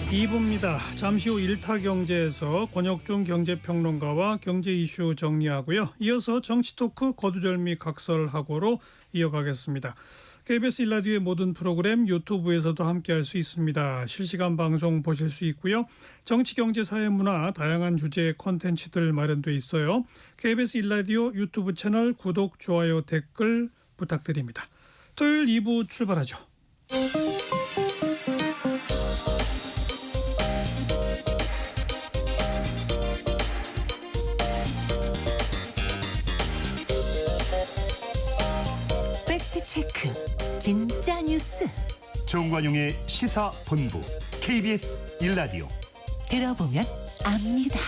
2부입니다. 잠시 후 일타경제에서 권혁중 경제평론가와 경제 이슈 정리하고요. 이어서 정치토크 거두절미 각설하고로 이어가겠습니다. KBS 1라디오의 모든 프로그램 유튜브에서도 함께할 수 있습니다. 실시간 방송 보실 수 있고요. 정치, 경제, 사회, 문화 다양한 주제의 콘텐츠들 마련돼 있어요. KBS 1라디오 유튜브 채널 구독, 좋아요, 댓글 부탁드립니다. 토요일 2부 출발하죠. 체크 진짜 뉴스 정관용의 시사본부 KBS 1라디오 들어보면 압니다.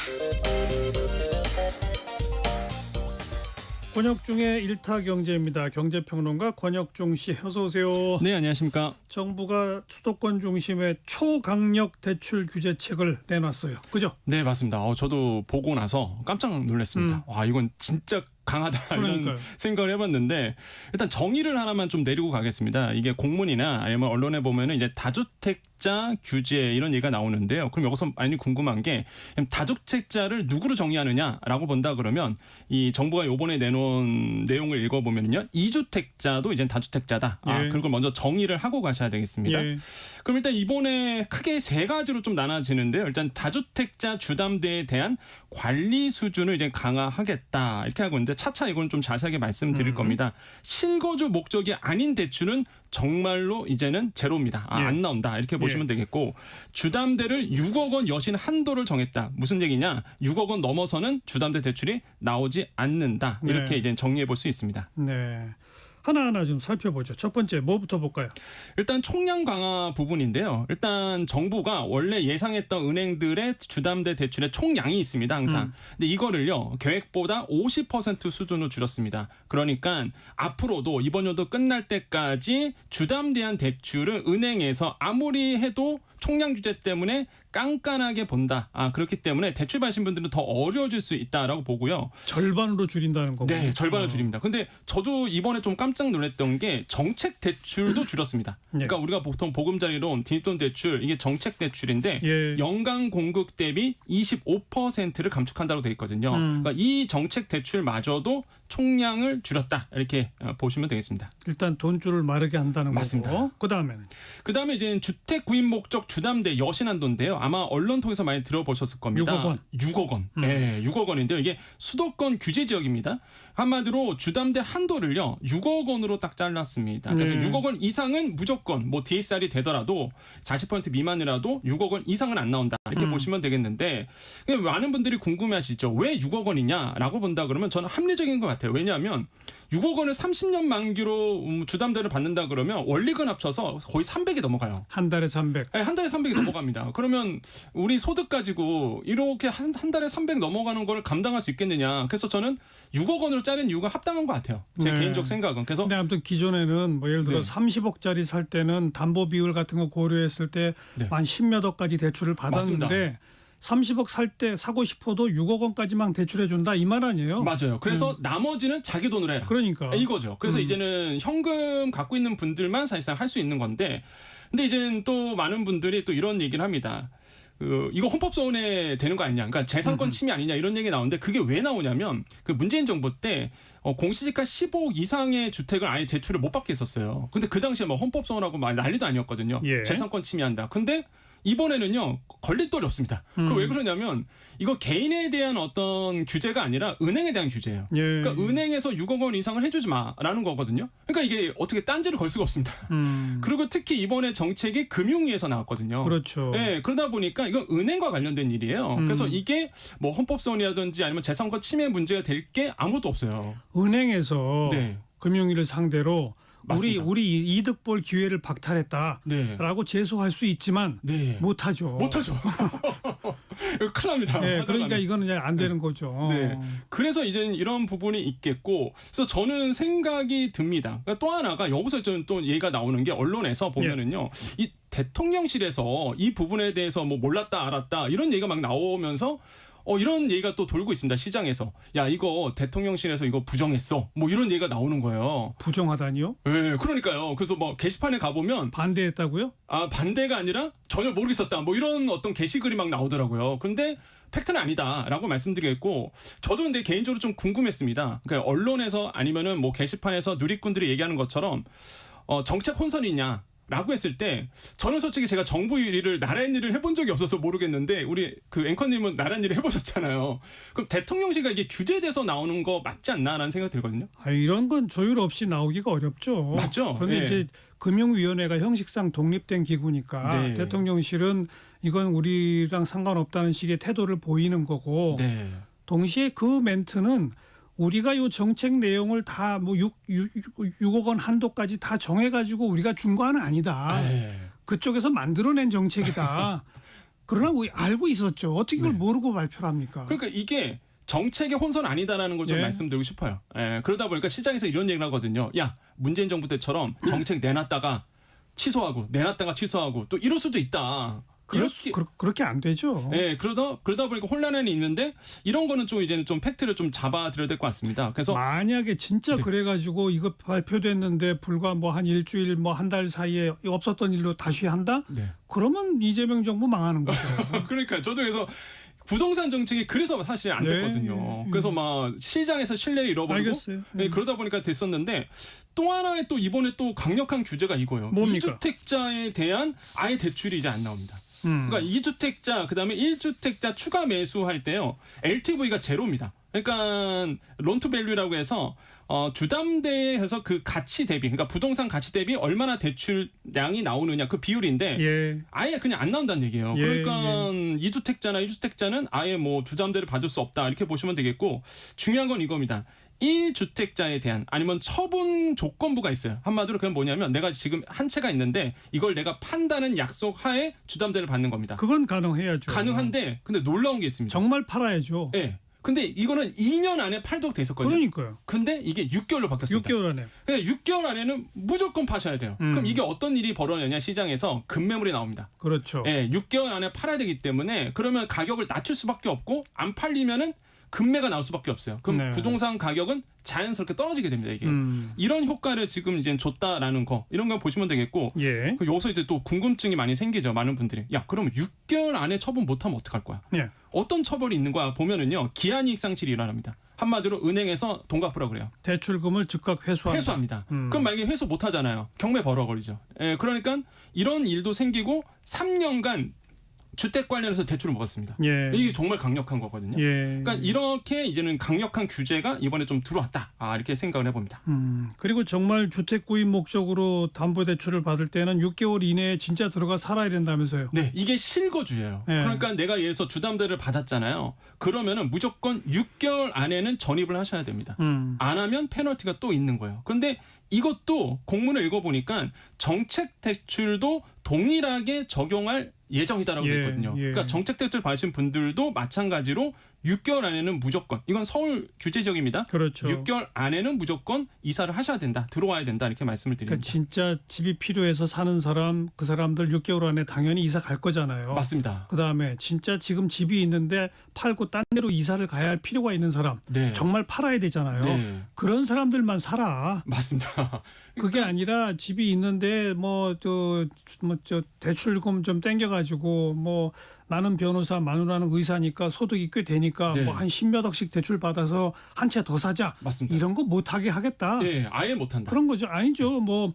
권혁중의 일타경제입니다. 경제평론가 권혁중 씨 어서 오세요. 네, 안녕하십니까. 정부가 수도권 중심의 초강력 대출 규제책을 내놨어요. 그죠? 네, 맞습니다. 저도 보고 나서 깜짝 놀랐습니다. 와, 이건 진짜 강하다 그러니까요. 이런 생각을 해봤는데 일단 정의를 하나만 좀 내리고 가겠습니다. 이게 공문이나 아니면 언론에 보면은 이제 다주택자 규제 이런 얘기가 나오는데요. 그럼 여기서 많이 궁금한 게 다주택자를 누구로 정의하느냐라고 본다 그러면 이 정부가 이번에 내놓은 내용을 읽어보면요, 2주택자도 이제 다주택자다. 예. 그리고 먼저 정의를 하고 가셔야 되겠습니다. 예. 그럼 일단 이번에 크게 세 가지로 좀 나눠지는데요. 일단 다주택자 주담대에 대한 관리 수준을 이제 강화하겠다 이렇게 하고 있는데 차차 이건 좀 자세하게 말씀드릴 겁니다. 실거주 목적이 아닌 대출은 정말로 이제는 제로입니다. 예. 안 나온다 이렇게 보시면 되겠고, 주담대를 6억 원 여신 한도를 정했다. 무슨 얘기냐? 6억 원 넘어서는 주담대 대출이 나오지 않는다. 이렇게 네. 이제 정리해 볼 수 있습니다. 네. 하나하나 좀 살펴보죠. 첫 번째 뭐부터 볼까요? 일단 총량 강화 부분인데요. 일단 정부가 원래 예상했던 은행들의 주담대 대출의 총량이 있습니다. 항상. 근데 이거를요, 계획보다 50% 수준으로 줄였습니다. 그러니까 앞으로도 이번 연도 끝날 때까지 주담대한 대출을 은행에서 아무리 해도 총량 규제 때문에 깐깐하게 본다. 그렇기 때문에 대출 받으신 분들은 더 어려워질 수 있다라고 보고요. 절반으로 줄인다는 거고. 네, 절반을 줄입니다. 근데 저도 이번에 좀 깜짝 놀랐던 게 정책 대출도 줄였습니다. 네. 그러니까 우리가 보통 보금자리론, 뒷돈 대출, 이게 정책 대출인데 예. 연간 공급 대비 25%를 감축한다고 돼 있거든요. 그러니까 이 정책 대출마저도 총량을 줄였다. 이렇게 보시면 되겠습니다. 일단 돈줄을 마르게 한다는 맞습니다. 거고. 그다음에는 그다음에 이제 주택 구입 목적 주담대 여신한도인데요. 아마 언론 통해서 많이 들어보셨을 겁니다. 6억 원. 6억 원. 네, 6억 원인데요. 이게 수도권 규제 지역입니다. 한마디로 주담대 한도를요, 6억 원으로 딱 잘랐습니다. 그래서 네. 6억 원 이상은 무조건 뭐 DSR이 되더라도 40% 미만이라도 6억 원 이상은 안 나온다. 이렇게 보시면 되겠는데, 많은 분들이 궁금해하시죠. 왜 6억 원이냐라고 본다 그러면 저는 합리적인 것 같아요. 왜냐하면 6억 원을 30년 만기로 주담대를 받는다 그러면 원리금 합쳐서 거의 300이 넘어가요. 한 달에 300. 네, 한 달에 300이 넘어갑니다. 그러면 우리 소득 가지고 이렇게 한 달에 300 넘어가는 걸 감당할 수 있겠느냐. 그래서 저는 6억 원으로 자른 이유가 합당한 것 같아요. 제 네. 개인적 생각은. 그래서 근데 아무튼 기존에는 뭐 예를 들어 네. 30억짜리 살 때는 담보 비율 같은 거 고려했을 때 네. 한 10몇 억까지 대출을 받았는데 맞습니다. 30억 살 때 사고 싶어도 6억 원까지만 대출해 준다 이 말 아니에요? 맞아요. 그래서 나머지는 자기 돈으로 해라. 그러니까. 이거죠. 그래서 이제는 현금 갖고 있는 분들만 사실상 할 수 있는 건데, 근데 이제는 또 많은 분들이 또 이런 얘기를 합니다. 이거 헌법소원에 되는 거 아니냐. 그러니까 재산권 침해 아니냐 이런 얘기 나오는데, 그게 왜 나오냐면 그 문재인 정부 때 공시지가 15억 이상의 주택을 아예 제출을 못 받게 했었어요. 근데 그 당시에 뭐 헌법소원하고 막 난리도 아니었거든요. 예. 재산권 침해한다. 근데 이번에는요, 걸림돌이 없습니다. 그거 왜 그러냐면 이거 개인에 대한 어떤 규제가 아니라 은행에 대한 규제예요. 예. 그러니까 은행에서 6억 원 이상을 해주지 마라는 거거든요. 그러니까 이게 어떻게 딴지를 걸 수가 없습니다. 그리고 특히 이번에 정책이 금융위에서 나왔거든요. 그렇죠. 네, 그러다 보니까 이건 은행과 관련된 일이에요. 그래서 이게 뭐 헌법소원이라든지 아니면 재산권 침해 문제가 될 게 아무것도 없어요. 은행에서 네. 금융위를 상대로 맞습니다. 우리 이득 볼 기회를 박탈했다라고 네. 제소할 수 있지만 네. 못하죠. 못하죠. 이거 큰일 납니다. 네, 그러니까 하다가는. 이거는 이제 안 되는 거죠. 네. 그래서 이제는 이런 부분이 있겠고, 그래서 저는 생각이 듭니다. 그러니까 또 하나가 여기서 저는 또 얘기가 나오는 게 언론에서 보면은요, 이 대통령실에서 이 부분에 대해서 뭐 몰랐다 알았다 이런 얘기가 막 나오면서 이런 얘기가 또 돌고 있습니다. 시장에서. 야, 이거 대통령실에서 이거 부정했어. 뭐 이런 얘기가 나오는 거예요. 부정하다니요? 예, 그러니까요. 그래서 뭐 게시판에 가보면 반대했다고요? 반대가 아니라 전혀 모르겠었다. 뭐 이런 어떤 게시글이 막 나오더라고요. 그런데 팩트는 아니다라고 말씀드리겠고, 저도 근데 개인적으로 좀 궁금했습니다. 그러니까 언론에서 아니면은 뭐 게시판에서 누리꾼들이 얘기하는 것처럼 정책 혼선이냐? 라고 했을 때 저는 솔직히 제가 정부 일을 나라 일을 해본 적이 없어서 모르겠는데 우리 그 앵커님은 나라 일을 해보셨잖아요. 그럼 대통령실가 이게 규제돼서 나오는 거 맞지 않나라는 생각 들거든요. 이런 건 조율 없이 나오기가 어렵죠. 맞죠? 그런데 예. 이제 금융위원회가 형식상 독립된 기구니까 네. 대통령실은 이건 우리랑 상관없다는 식의 태도를 보이는 거고 네. 동시에 그 멘트는 우리가 요 정책 내용을 다 뭐 6억 원 한도까지 다 정해가지고 우리가 준 거 하나 아니다. 네. 그쪽에서 만들어낸 정책이다. 그러나 우리 알고 있었죠. 어떻게 그걸 모르고 발표를 합니까? 그러니까 이게 정책의 혼선 아니다라는 걸 좀 예. 말씀드리고 싶어요. 그러다 보니까 시장에서 이런 얘기를 하거든요. 야, 문재인 정부 때처럼 정책 내놨다가 취소하고 내놨다가 취소하고 또 이럴 수도 있다. 그렇게 안 되죠. 네, 그러다 보니까 혼란은 있는데 이런 거는 좀 이제는 좀 팩트를 좀 잡아드려야 될 것 같습니다. 그래서 만약에 진짜 네. 그래가지고 이거 발표됐는데 불과 뭐 한 일주일 뭐 한 달 사이에 없었던 일로 다시 한다? 네. 그러면 이재명 정부 망하는 거죠. 그러니까 저도 그래서 부동산 정책이 그래서 사실 안 네. 됐거든요. 그래서 막 시장에서 신뢰를 잃어버리고 알겠어요. 그러다 보니까 됐었는데 또 하나의 또 이번에 또 강력한 규제가 이거예요. 뭡니까? 2주택자에 대한 아예 대출이 이제 안 나옵니다. 그러니까 2주택자 그다음에 1주택자 추가 매수할 때요. LTV가 제로입니다. 그러니까 론투밸류라고 해서 주담대에서 그 가치 대비, 그러니까 부동산 가치 대비 얼마나 대출량이 나오느냐 그 비율인데 예. 아예 그냥 안 나온다는 얘기예요. 예, 그러니까 2주택자나 1주택자는 아예 뭐 주담대를 받을 수 없다 이렇게 보시면 되겠고, 중요한 건 이겁니다. 1주택자에 대한 아니면 처분 조건부가 있어요. 한마디로 그건 뭐냐면 내가 지금 한 채가 있는데 이걸 내가 판다는 약속 하에 주담대를 받는 겁니다. 그건 가능해야죠. 가능한데 근데 놀라운 게 있습니다. 정말 팔아야죠. 네. 근데 이거는 2년 안에 팔도록 돼 있었거든요. 그러니까요. 근데 이게 6개월로 바뀌었습니다. 6개월 안에. 그러니까 6개월 안에는 무조건 파셔야 돼요. 그럼 이게 어떤 일이 벌어지냐, 시장에서 급매물이 나옵니다. 그렇죠. 예, 6개월 안에 팔아야 되기 때문에 그러면 가격을 낮출 수밖에 없고 안 팔리면은 급매가 나올 수밖에 없어요. 그럼 네. 부동산 가격은 자연스럽게 떨어지게 됩니다. 이게 이런 효과를 지금 이제 줬다라는 거, 이런 거 보시면 되겠고, 예. 여기서 이제 또 궁금증이 많이 생기죠. 많은 분들이 야, 그럼 6개월 안에 처분 못하면 어떡할 거야? 예. 어떤 처벌이 있는 거야? 보면은요, 기한이익 상실이 일어납니다. 한마디로 은행에서 돈 갚으라 그래요. 대출금을 즉각 회수한다. 회수합니다. 그럼 만약에 회수 못 하잖아요. 경매 벌어버리죠. 예, 그러니까 이런 일도 생기고 3년간 주택 관련해서 대출을 먹었습니다. 예. 이게 정말 강력한 거거든요. 예. 그러니까 이렇게 이제는 강력한 규제가 이번에 좀 들어왔다. 이렇게 생각을 해봅니다. 그리고 정말 주택 구입 목적으로 담보대출을 받을 때는 6개월 이내에 진짜 들어가 살아야 된다면서요. 네, 이게 실거주예요. 네. 그러니까 내가 예를 들어서 주담대를 받았잖아요. 그러면은 무조건 6개월 안에는 전입을 하셔야 됩니다. 안 하면 페널티가 또 있는 거예요. 그런데 이것도 공문을 읽어보니까 정책 대출도 동일하게 적용할 예정이다라고 예, 되어 있거든요. 예. 그러니까 정책 대출 받으신 분들도 마찬가지로 6개월 안에는 무조건, 이건 서울 규제 지역입니다. 그렇죠. 6개월 안에는 무조건 이사를 하셔야 된다, 들어와야 된다 이렇게 말씀을 그러니까 드립니다. 진짜 집이 필요해서 사는 사람, 그 사람들 6개월 안에 당연히 이사 갈 거잖아요. 맞습니다. 그다음에 진짜 지금 집이 있는데 팔고 딴 데로 이사를 가야 할 필요가 있는 사람, 네. 정말 팔아야 되잖아요. 네. 그런 사람들만 살아. 맞습니다. 그게 아니라 집이 있는데 뭐 저 대출금 좀 땡겨가지고 뭐 나는 변호사, 마누라는 의사니까 소득이 꽤 되니까 네. 뭐 한 10몇 억씩 대출 받아서 한 채 더 사자. 맞습니다. 이런 거 못하게 하겠다. 네, 아예 못한다. 그런 거죠. 아니죠. 뭐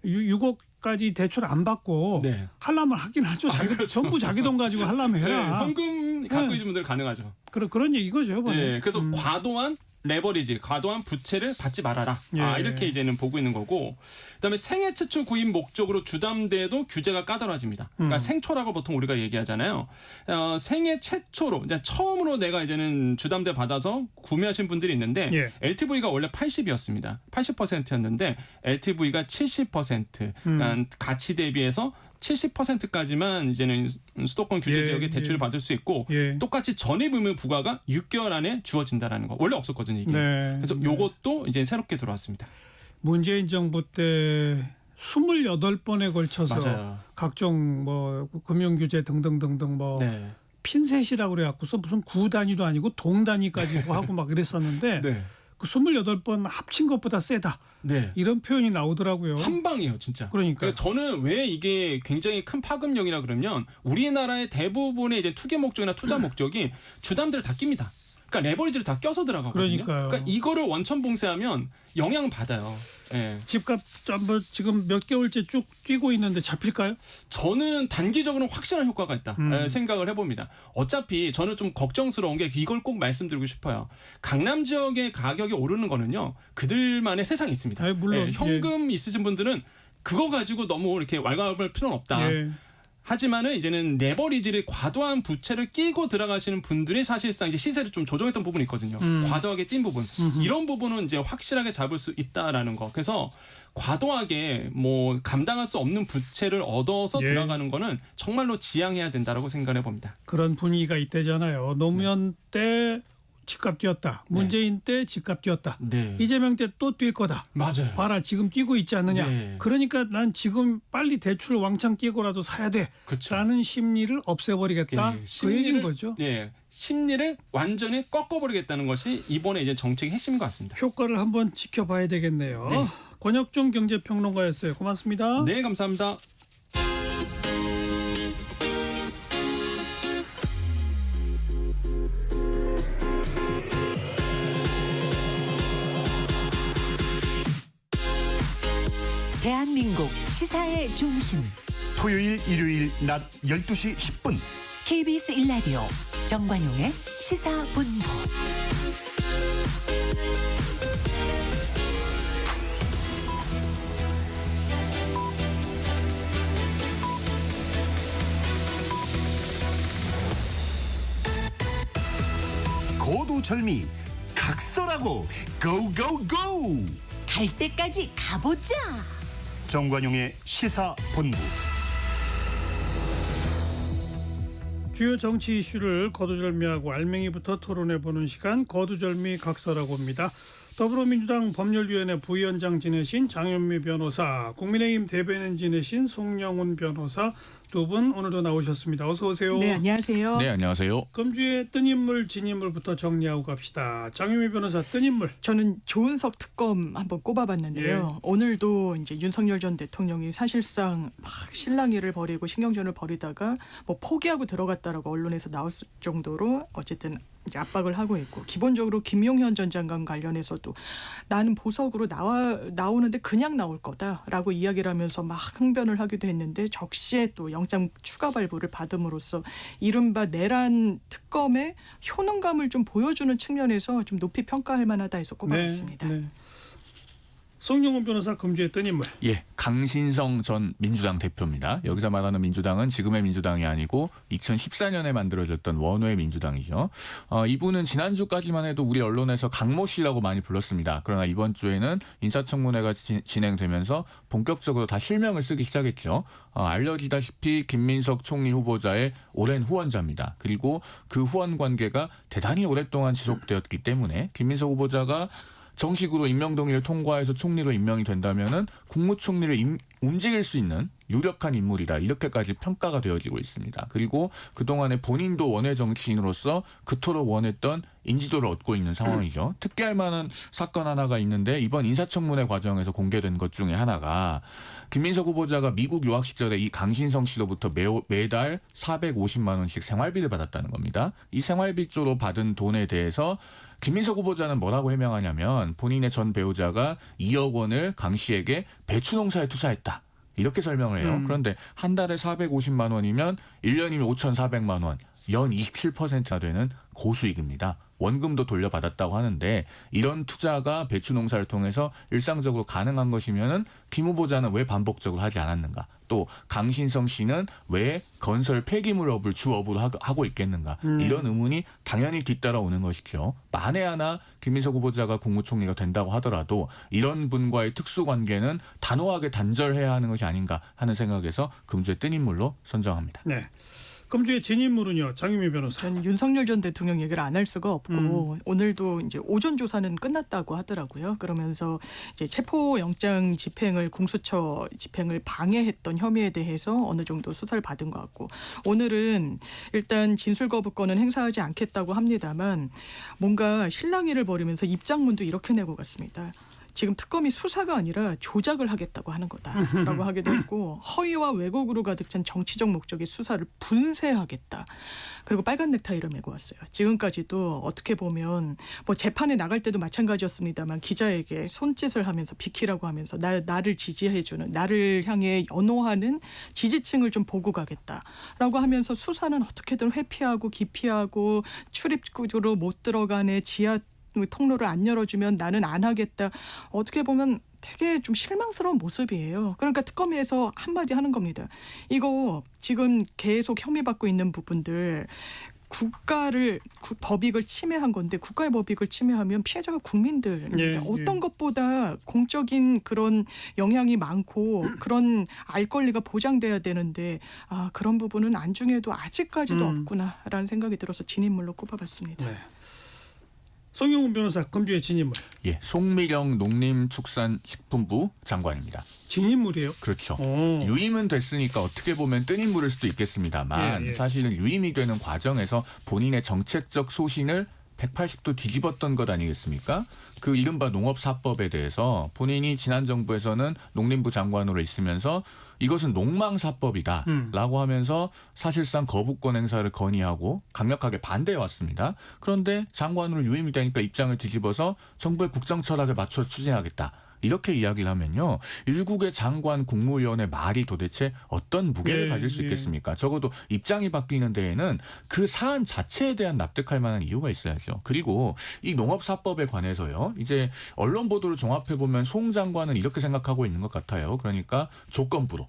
6억까지 대출 안 받고 네. 하려면 하긴 하죠. 그렇죠. 전부 자기 돈 가지고 하려면 네, 해라. 현금 갖고 네. 계신 분들 가능하죠. 그런 얘기거죠. 이번에. 네, 그래서 과도한 레버리지, 과도한 부채를 받지 말아라. 예. 이렇게 이제는 보고 있는 거고, 그다음에 생애 최초 구입 목적으로 주담대도 규제가 까다로워집니다. 그러니까 생초라고 보통 우리가 얘기하잖아요. 생애 최초로, 이제 처음으로 내가 이제는 주담대 받아서 구매하신 분들이 있는데, 예. LTV가 원래 80이었습니다. 80%였는데 LTV가 70%, 그러니까 가치 대비해서 70%까지만 이제는 수도권 규제 예, 지역에 대출을 예. 받을 수 있고, 예. 똑같이 전입 의무 부과가 6개월 안에 주어진다라는 거. 원래 없었거든요, 이게. 네. 그래서 요것도 이제 새롭게 들어왔습니다. 문재인 정부 때 28번에 걸쳐서 맞아요. 각종 뭐 금융 규제 등등등등 뭐 네. 핀셋이라고 그래갖고서 무슨 구 단위도 아니고 동 단위까지 하고 막 그랬었는데 네. 그 28번 합친 것보다 세다. 네. 이런 표현이 나오더라고요. 한 방이에요, 진짜. 그러니까요. 저는 왜 이게 굉장히 큰 파급력이라 그러면 우리나라의 대부분의 이제 투기 목적이나 투자 목적이 주담대를 다 낍니다. 그러니까 레버리지를 다 껴서 들어가거든요. 그러니까요. 그러니까 이거를 원천 봉쇄하면 영향 받아요. 예. 집값 한번 지금 몇 개월째 쭉 뛰고 있는데 잡힐까요? 저는 단기적으로는 확실한 효과가 있다 생각을 해봅니다. 어차피 저는 좀 걱정스러운 게 이걸 꼭 말씀드리고 싶어요. 강남 지역의 가격이 오르는 거는요. 그들만의 세상이 있습니다. 아이, 물론, 예, 현금 있으신 분들은 그거 가지고 너무 이렇게 왈가왈부할 필요는 없다. 예. 하지만은 이제는 레버리지를 과도한 부채를 끼고 들어가시는 분들이 사실상 이제 시세를 좀 조정했던 부분이 있거든요. 과도하게 뛴 부분. 이런 부분은 이제 확실하게 잡을 수 있다라는 거. 그래서 과도하게 뭐 감당할 수 없는 부채를 얻어서 예. 들어가는 거는 정말로 지양해야 된다라고 생각해 봅니다. 그런 분위기가 있대잖아요. 노무현 때 집값 뛰었다. 문재인 때 집값 뛰었다. 네. 이재명 때 또 뛸 거다. 맞아요. 봐라 지금 뛰고 있지 않느냐. 네. 그러니까 난 지금 빨리 대출 왕창 끼고라도 사야 돼. 그쵸. 라는 심리를 없애버리겠다. 예, 그 얘기인 거죠. 예, 심리를 완전히 꺾어버리겠다는 것이 이번에 이제 정책의 핵심인 것 같습니다. 효과를 한번 지켜봐야 되겠네요. 권혁중 경제평론가였어요. 고맙습니다. 네, 감사합니다. 대한민국 시사의 중심 토요일 일요일 낮 12시 10분 KBS 1라디오 정관용의 시사본부. 고두절미 각설하고 고고고 갈 때까지 가보자. 정관용의 시사본부. 주요 정치 이슈를 거두절미하고 알맹이부터 토론해보는 시간 거두절미 각서라고 합니다. 더불어민주당 법률위원회 부위원장 지내신 장현미 변호사, 국민의힘 대변인 지내신 송영훈 변호사 두 분 오늘도 나오셨습니다. 어서 오세요. 네, 안녕하세요. 네, 안녕하세요. 금주의 뜬 인물 진 인물부터 정리하고 갑시다. 장현미 변호사 뜬 인물. 저는 조은석 특검 한번 꼽아봤는데요. 오늘도 이제 윤석열 전 대통령이 사실상 막 실랑이를 벌이고 신경전을 벌이다가 뭐 포기하고 들어갔다라고 언론에서 나올 정도로 어쨌든 이제 압박을 하고 있고, 기본적으로 김용현 전 장관 관련해서도 나는 보석으로 나오는데 그냥 나올 거다라고 이야기를 하면서 막 항변을 하기도 했는데, 적시에 또 영장 추가 발부를 받음으로써 이른바 내란 특검의 효능감을 좀 보여주는 측면에서 좀 높이 평가할 만하다 해서 꼽아봤습니다. 네. 송영훈 변호사 금주의 뜬 인물. 예, 강신성 전 민주당 대표입니다. 여기서 말하는 민주당은 지금의 민주당이 아니고 2014년에 만들어졌던 원외 민주당이죠. 이분은 지난주까지만 해도 우리 언론에서 강모 씨라고 많이 불렀습니다. 그러나 이번 주에는 인사청문회가 진행되면서 본격적으로 다 실명을 쓰기 시작했죠. 알려지다시피 김민석 총리 후보자의 오랜 후원자입니다. 그리고 그 후원 관계가 대단히 오랫동안 지속되었기 때문에 김민석 후보자가 정식으로 임명동의를 통과해서 총리로 임명이 된다면은 국무총리를 움직일 수 있는 유력한 인물이다, 이렇게까지 평가가 되어지고 있습니다. 그리고 그동안에 본인도 원외 정치인으로서 그토록 원했던 인지도를 얻고 있는 상황이죠. 특기할 만한 사건 하나가 있는데, 이번 인사청문회 과정에서 공개된 것 중에 하나가 김민석 후보자가 미국 유학 시절에 이 강신성 씨로부터 매달 450만 원씩 생활비를 받았다는 겁니다. 이 생활비조로 받은 돈에 대해서 김민석 후보자는 뭐라고 해명하냐면, 본인의 전 배우자가 2억 원을 강 씨에게 배추농사에 투자했다, 이렇게 설명을 해요. 그런데 한 달에 450만 원이면 1년이면 5,400만 원, 연 27%나 되는 고수익입니다. 원금도 돌려받았다고 하는데, 이런 투자가 배추 농사를 통해서 일상적으로 가능한 것이면은 김 후보자는 왜 반복적으로 하지 않았는가? 또 강신성 씨는 왜 건설 폐기물업을 주업으로 하고 있겠는가? 이런 의문이 당연히 뒤따라오는 것이죠. 만에 하나 김민석 후보자가 국무총리가 된다고 하더라도 이런 분과의 특수관계는 단호하게 단절해야 하는 것이 아닌가 하는 생각에서 금주의 뜬 인물로 선정합니다. 네. 금주의 진인물은요, 장유미 변호사. 전 윤석열 전 대통령 얘기를 안 할 수가 없고 오늘도 이제 오전 조사는 끝났다고 하더라고요. 그러면서 이제 체포영장 집행을 공수처 집행을 방해했던 혐의에 대해서 어느 정도 수사를 받은 것 같고 오늘은 일단 진술 거부권은 행사하지 않겠다고 합니다만 뭔가 실랑이를 벌이면서 입장문도 이렇게 내고 갔습니다. 지금 특검이 수사가 아니라 조작을 하겠다고 하는 거다라고 하기도 했고 허위와 왜곡으로 가득 찬 정치적 목적의 수사를 분쇄하겠다. 그리고 빨간 넥타이를 메고 왔어요. 지금까지도 어떻게 보면 뭐 재판에 나갈 때도 마찬가지였습니다만 기자에게 손짓을 하면서 비키라고 하면서 나를 지지해주는 나를 향해 연호하는 지지층을 좀 보고 가겠다라고 하면서 수사는 어떻게든 회피하고 기피하고 출입구로 못 들어가네 지하 통로를 안 열어주면 나는 안 하겠다. 어떻게 보면 되게 좀 실망스러운 모습이에요. 그러니까 특검에서 한마디 하는 겁니다. 이거 지금 계속 혐의받고 있는 부분들 법익을 침해한 건데 국가의 법익을 침해하면 피해자가 국민들입니다. 예, 예. 어떤 것보다 공적인 그런 영향이 많고 그런 알 권리가 보장돼야 되는데 그런 부분은 안중에도 아직까지도 없구나라는 생각이 들어서 진인물로 꼽아봤습니다. 네. 송영훈 변호사, 금주의 진인물. 예, 송미령 농림축산식품부 장관입니다. 진인물이에요? 그렇죠. 오. 유임은 됐으니까 어떻게 보면 뜬 인물일 수도 있겠습니다만 예, 예. 사실은 유임이 되는 과정에서 본인의 정책적 소신을 180도 뒤집었던 것 아니겠습니까? 그 이른바 농업사법에 대해서 본인이 지난 정부에서는 농림부 장관으로 있으면서 이것은 농망사법이다라고 하면서 사실상 거부권 행사를 건의하고 강력하게 반대해 왔습니다. 그런데 장관으로 유임이 되니까 입장을 뒤집어서 정부의 국정철학에 맞춰 추진하겠다. 이렇게 이야기를 하면요. 일국의 장관 국무위원의 말이 도대체 어떤 무게를 예, 가질 수 예. 있겠습니까? 적어도 입장이 바뀌는 데에는 그 사안 자체에 대한 납득할 만한 이유가 있어야죠. 그리고 이 농업사법에 관해서요. 이제 언론 보도를 종합해 보면 송 장관은 이렇게 생각하고 있는 것 같아요. 그러니까 조건부로.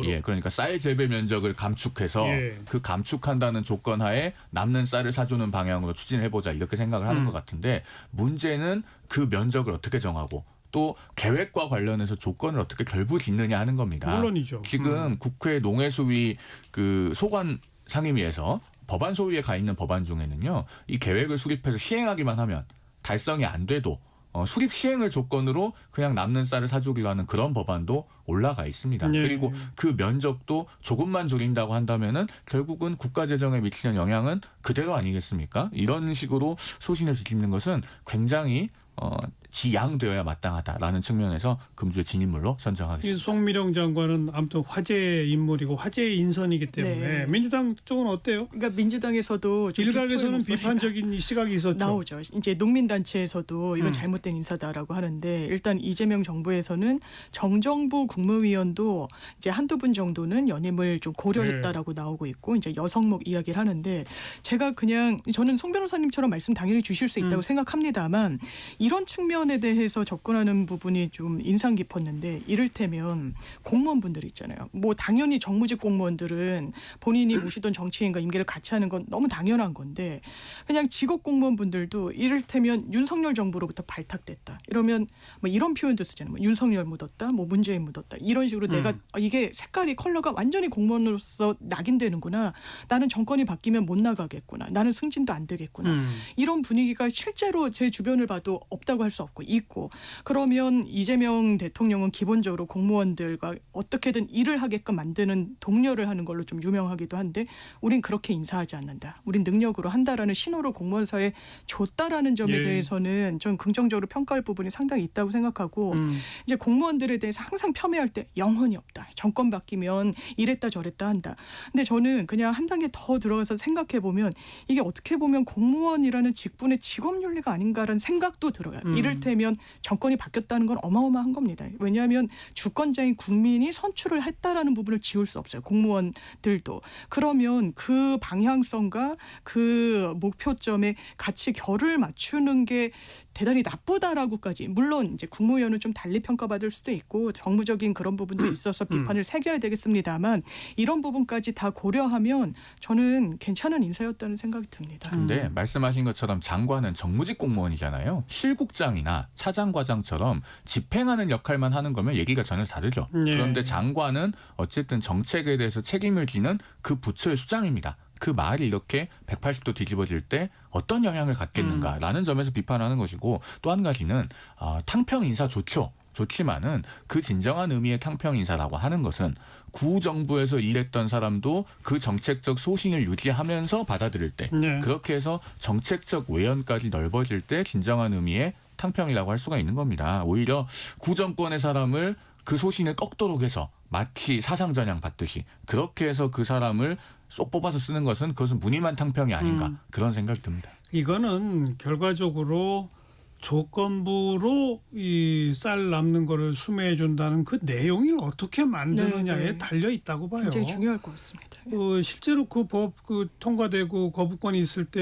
예, 그러니까 쌀 재배 면적을 감축해서 예. 그 감축한다는 조건 하에 남는 쌀을 사주는 방향으로 추진해보자 이렇게 생각을 하는 것 같은데 문제는 그 면적을 어떻게 정하고 또 계획과 관련해서 조건을 어떻게 결부짓느냐 하는 겁니다. 물론이죠. 지금 국회 농해수위 그 소관 상임위에서 법안 소위에 가 있는 법안 중에는요. 이 계획을 수립해서 시행하기만 하면 달성이 안 돼도 수립 시행을 조건으로 그냥 남는 쌀을 사주기로 하는 그런 법안도 올라가 있습니다. 네. 그리고 그 면적도 조금만 줄인다고 한다면은 결국은 국가 재정에 미치는 영향은 그대로 아니겠습니까? 이런 식으로 소신을 뒤집는 것은 굉장히 지양되어야 마땅하다라는 측면에서 금주의 진인물로 이 선정하겠습니다. 송미령 장관은 아무튼 화제의 인물이고 화제의 인선이기 때문에 네. 민주당 쪽은 어때요? 그러니까 민주당에서도 좀 일각에서는 비토의 비판적인 시각이 있었죠. 나오죠. 이제 농민단체에서도 이건 잘못된 인사다라고 하는데 일단 이재명 정부에서는 정정부 국무위원도 이제 한두 분 정도는 연임을 좀 고려했다라고 나오고 있고 이제 여성목 이야기를 하는데 제가 그냥 저는 송 변호사님처럼 말씀 당연히 주실 수 있다고 생각합니다만 이런 측면에 대해서 접근하는 부분이 좀 인상 깊었는데 이를테면 공무원분들 있잖아요. 뭐 당연히 정무직 공무원들은 본인이 모시던 정치인과 임기를 같이 하는 건 너무 당연한 건데 그냥 직업 공무원분들도 이를테면 윤석열 정부로부터 발탁됐다. 이러면 뭐 이런 표현도 쓰잖아요. 뭐 윤석열 묻었다, 뭐 문재인 묻었다. 이런 식으로 내가 이게 색깔이 컬러가 완전히 공무원으로서 낙인되는구나. 나는 정권이 바뀌면 못 나가겠구나. 나는 승진도 안 되겠구나. 이런 분위기가 실제로 제 주변을 봐도 없다고 할 수 없고 있고 그러면 이재명 대통령은 기본적으로 공무원들과 어떻게든 일을 하게끔 만드는 독려를 하는 걸로 좀 유명하기도 한데 우린 그렇게 인사하지 않는다. 우린 능력으로 한다라는 신호를 공무원사에 줬다라는 점에 예. 대해서는 좀 긍정적으로 평가할 부분이 상당히 있다고 생각하고 이제 공무원들에 대해서 항상 폄훼할 때 영혼이 없다. 정권 바뀌면 이랬다 저랬다 한다. 근데 저는 그냥 한 단계 더 들어가서 생각해 보면 이게 어떻게 보면 공무원이라는 직분의 직업윤리가 아닌가라는 생각도 들어요. 이를테면 정권이 바뀌었다는 건 어마어마한 겁니다. 왜냐하면 주권자인 국민이 선출을 했다라는 부분을 지울 수 없어요. 공무원들도. 그러면 그 방향성과 그 목표점에 같이 결을 맞추는 게 대단히 나쁘다라고까지 물론 이제 국무위원은 좀 달리 평가받을 수도 있고 정무적인 그런 부분도 있어서 비판을 새겨야 되겠습니다만 이런 부분까지 다 고려하면 저는 괜찮은 인사였다는 생각이 듭니다. 근데 말씀하신 것처럼 장관은 정무직 공무원이잖아요. 필국장이나 차장과장처럼 집행하는 역할만 하는 거면 얘기가 전혀 다르죠. 네. 그런데 장관은 어쨌든 정책에 대해서 책임을 지는 그 부처의 수장입니다. 그 말이 이렇게 180도 뒤집어질 때 어떤 영향을 갖겠는가라는 점에서 비판하는 것이고, 또 한 가지는 탕평 인사 좋지만은 그 진정한 의미의 탕평 인사라고 하는 것은 구정부에서 일했던 사람도 그 정책적 소신을 유지하면서 받아들일 때, 네. 그렇게 해서 정책적 외연까지 넓어질 때 진정한 의미의 탕평이라고 할 수가 있는 겁니다. 오히려 구정권의 사람을 그 소신을 꺾도록 해서 마치 사상전향 받듯이 그렇게 해서 그 사람을 쏙 뽑아서 쓰는 것은 그것은 무늬만 탕평이 아닌가, 그런 생각이 듭니다. 이거는 결과적으로 조건부로 이 쌀 남는 거를 수매해 준다는 그 내용이 어떻게 만드느냐에 네. 달려 있다고 봐요. 굉장히 중요할 것 같습니다. 실제로 그 법 통과되고 거부권이 있을 때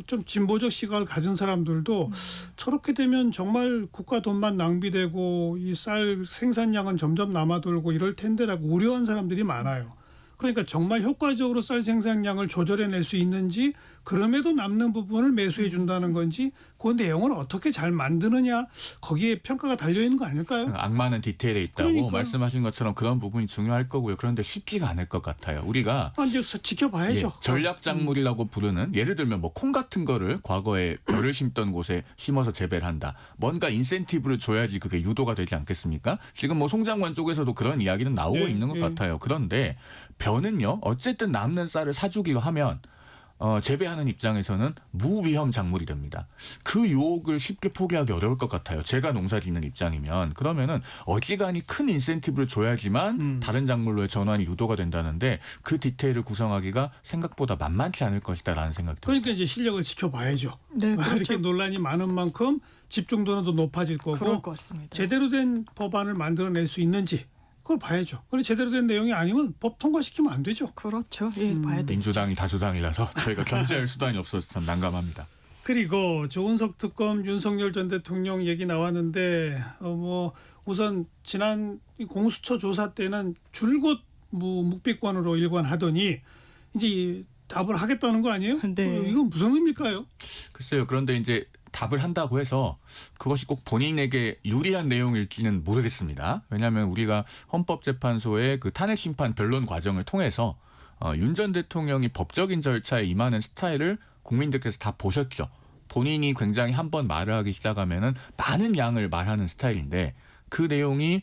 좀 진보적 시각을 가진 사람들도 저렇게 되면 정말 국가 돈만 낭비되고 이 쌀 생산량은 점점 남아돌고 이럴 텐데라고 우려한 사람들이 많아요. 그러니까 정말 효과적으로 쌀 생산량을 조절해낼 수 있는지, 그럼에도 남는 부분을 매수해 준다는 건지, 그 내용을 어떻게 잘 만드느냐, 거기에 평가가 달려 있는 거 아닐까요? 악마는 디테일에 있다고 그러니까요. 말씀하신 것처럼 그런 부분이 중요할 거고요. 그런데 쉽지가 않을 것 같아요. 우리가 이제 지켜봐야죠. 전략 작물이라고 부르는, 예를 들면 뭐 콩 같은 거를 과거에 벼를 심던 곳에 심어서 재배를 한다. 뭔가 인센티브를 줘야지 그게 유도가 되지 않겠습니까? 지금 뭐 송 장관 쪽에서도 그런 이야기는 나오고 예, 있는 것 예. 같아요. 그런데 벼는요, 어쨌든 남는 쌀을 사주기로 하면 재배하는 입장에서는 무위험 작물이 됩니다. 그 유혹을 쉽게 포기하기 어려울 것 같아요. 제가 농사 짓는 입장이면. 그러면은 어지간히 큰 인센티브를 줘야지만 다른 작물로의 전환이 유도가 된다는데, 그 디테일을 구성하기가 생각보다 만만치 않을 것이다라는 생각이 듭니다. 그러니까 이제 실력을 지켜봐야죠. 네, 이렇게 그렇죠. 논란이 많은 만큼 집중도는 더 높아질 거고, 그럴 것 같습니다. 제대로 된 법안을 만들어낼 수 있는지 그걸 봐야죠. 그리고 제대로 된 내용이 아니면 법 통과시키면 안 되죠. 그렇죠. 예, 봐야 되죠. 민주당이 다수당이라서 저희가 견제할 수단이 없어서 참 난감합니다. 그리고 조은석 특검, 윤석열 전 대통령 얘기 나왔는데 우선 지난 공수처 조사 때는 줄곧 묵비권으로 일관하더니 이제 답을 하겠다는 거 아니에요? 네. 이건 무슨 의미일까요? 글쎄요. 그런데 이제 답을 한다고 해서 그것이 꼭 본인에게 유리한 내용일지는 모르겠습니다. 왜냐하면 우리가 헌법재판소의 그 탄핵심판 변론 과정을 통해서 윤 전 대통령이 법적인 절차에 임하는 스타일을 국민들께서 다 보셨죠. 본인이 굉장히 한번 말을 하기 시작하면은 많은 양을 말하는 스타일인데, 그 내용이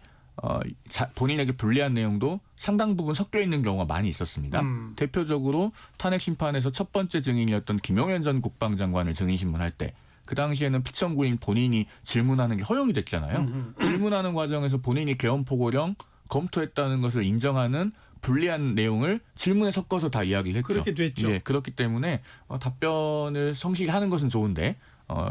본인에게 불리한 내용도 상당 부분 섞여 있는 경우가 많이 있었습니다. 대표적으로 탄핵심판에서 첫 번째 증인이었던 김용현 전 국방장관을 증인신문할 때, 그 당시에는 피청구인 본인이 질문하는 게 허용이 됐잖아요. 질문하는 과정에서 본인이 개헌포고령 검토했다는 것을 인정하는 불리한 내용을 질문에 섞어서 다 이야기를 했죠. 그렇게 됐죠. 예, 그렇기 때문에 답변을 성실히 하는 것은 좋은데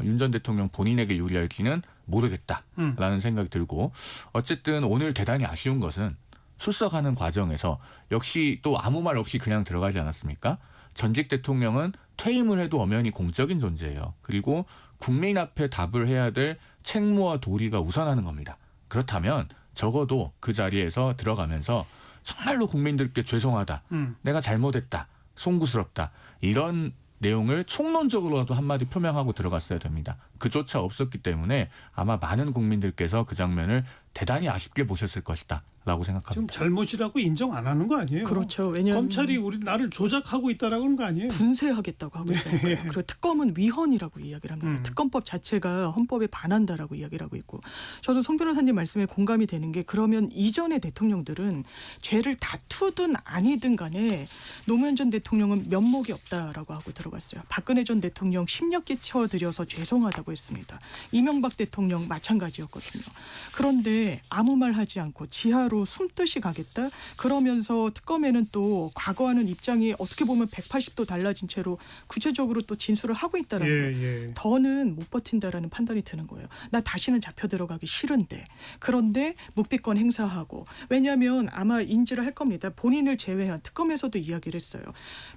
윤 전 대통령 본인에게 유리할지는 모르겠다라는 생각이 들고, 어쨌든 오늘 대단히 아쉬운 것은 출석하는 과정에서 역시 또 아무 말 없이 그냥 들어가지 않았습니까? 전직 대통령은 퇴임을 해도 엄연히 공적인 존재예요. 그리고 국민 앞에 답을 해야 될 책무와 도리가 우선하는 겁니다. 그렇다면 적어도 그 자리에서 들어가면서 정말로 국민들께 죄송하다, 내가 잘못했다, 송구스럽다, 이런 내용을 총론적으로라도 한마디 표명하고 들어갔어야 됩니다. 그조차 없었기 때문에 아마 많은 국민들께서 그 장면을 대단히 아쉽게 보셨을 것이다 라고 생각합니다. 지금 잘못이라고 인정 안 하는 거 아니에요? 그렇죠. 왜냐하면 검찰이 나를 조작하고 있다라고 하는 거 아니에요? 분쇄하겠다고 하고 있으니까요. 그리고 특검은 위헌이라고 이야기를 합니다. 특검법 자체가 헌법에 반한다라고 이야기를 하고 있고, 저도 송 변호사님 말씀에 공감이 되는 게, 그러면 이전의 대통령들은 죄를 다투든 아니든 간에 노무현 전 대통령은 면목이 없다라고 하고 들어갔어요. 박근혜 전 대통령 심력 끼쳐드려서 죄송하다고 했습니다. 이명박 대통령 마찬가지였거든요. 그런데 아무 말 하지 않고 지하로 숨듯이 가겠다? 그러면서 특검에는 또 과거와는 입장이 어떻게 보면 180도 달라진 채로 구체적으로 또 진술을 하고 있다라는 거예요. 더는 못 버틴다라는 판단이 드는 거예요. 나 다시는 잡혀 들어가기 싫은데. 그런데 묵비권 행사하고, 왜냐하면 아마 인지를 할 겁니다. 본인을 제외한, 특검에서도 이야기를 했어요.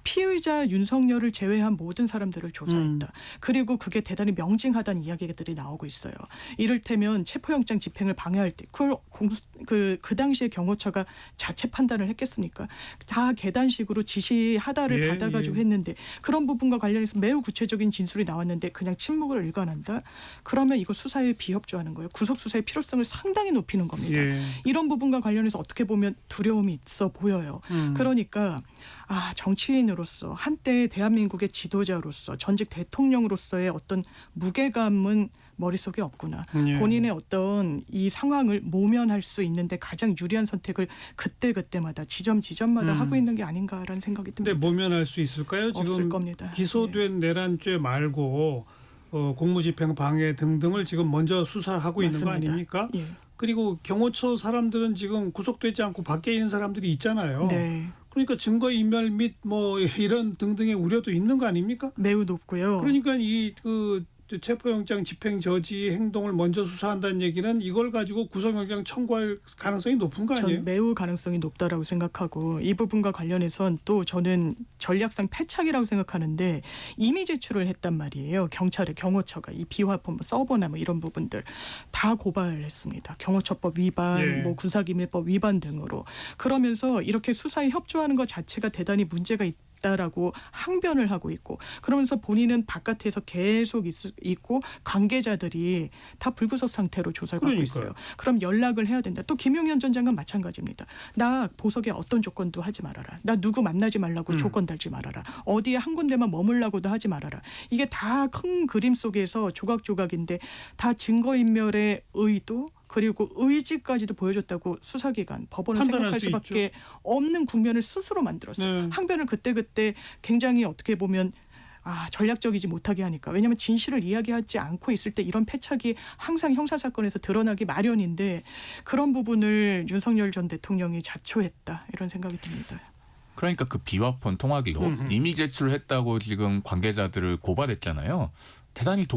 피의자 윤석열을 제외한 모든 사람들을 조사했다. 그리고 그게 대단히 명징하다. 가능하다는 이야기들이 나오고 있어요. 이를테면 체포영장 집행을 방해할 때 그 당시에 경호처가 자체 판단을 했겠습니까? 다 계단식으로 지시하다를 예, 받아가지고 했는데 그런 부분과 관련해서 매우 구체적인 진술이 나왔는데 그냥 침묵을 일관한다? 그러면 이거 수사에 비협조하는 거예요. 구속 수사의 필요성을 상당히 높이는 겁니다. 예. 이런 부분과 관련해서 어떻게 보면 두려움이 있어 보여요. 그러니까 정치인으로서 한때 대한민국의 지도자로서 전직 대통령으로서의 어떤 무게감은 머릿속에 없구나. 예. 본인의 어떤 이 상황을 모면할 수 있는데 가장 유리한 선택을 그때마다 지점마다 하고 있는 게 아닌가라는 생각이 근데 듭니다. 모면할 수 있을까요? 없을 지금 겁니다. 기소된 내란죄 말고 공무집행 방해 등등을 지금 먼저 수사하고 있는 거 맞습니다. 아닙니까? 예. 그리고 경호처 사람들은 지금 구속되지 않고 밖에 있는 사람들이 있잖아요. 네. 그러니까 증거인멸 및 뭐 이런 등등의 우려도 있는 거 아닙니까? 매우 높고요. 그러니까 이 체포영장 집행 저지 행동을 먼저 수사한다는 얘기는 이걸 가지고 구속영장 청구할 가능성이 높은 거 아니에요? 전 매우 가능성이 높다라고 생각하고 이 부분과 관련해서는 또 저는 전략상 패착이라고 생각하는데 이미 제출을 했단 말이에요. 경찰의 경호처가 이 비화폰 서버나 뭐 이런 부분들 다 고발했습니다. 경호처법 위반, 예. 뭐 군사기밀법 위반 등으로 그러면서 이렇게 수사에 협조하는 것 자체가 대단히 문제가 있다라고 항변을 하고 있고 그러면서 본인은 바깥에서 계속 있고 관계자들이 다 불구속 상태로 조사를 받고 그러니까요. 있어요. 그럼 연락을 해야 된다. 또 김용현 전 장관 마찬가지입니다. 나 보석에 어떤 조건도 하지 말아라. 나 누구 만나지 말라고 조건 달지 말아라. 어디에 한 군데만 머물라고도 하지 말아라. 이게 다 큰 그림 속에서 조각조각인데 다 증거인멸의 의도 그리고 의지까지도 보여줬다고 수사기관, 법원은 판단할 생각할 수 수밖에 없는 국면을 스스로 만들었어요. 네. 항변을 그때 굉장히 어떻게 보면 전략적이지 못하게 하니까. 왜냐하면 진실을 이야기하지 않고 있을 때 이런 패착이 항상 형사사건에서 드러나기 마련인데 그런 부분을 윤석열 전 대통령이 자초했다. 이런 생각이 듭니다. 그러니까 그 비화폰 통화기로 이미 제출했다고 지금 관계자들을 고발했잖아요. 대단히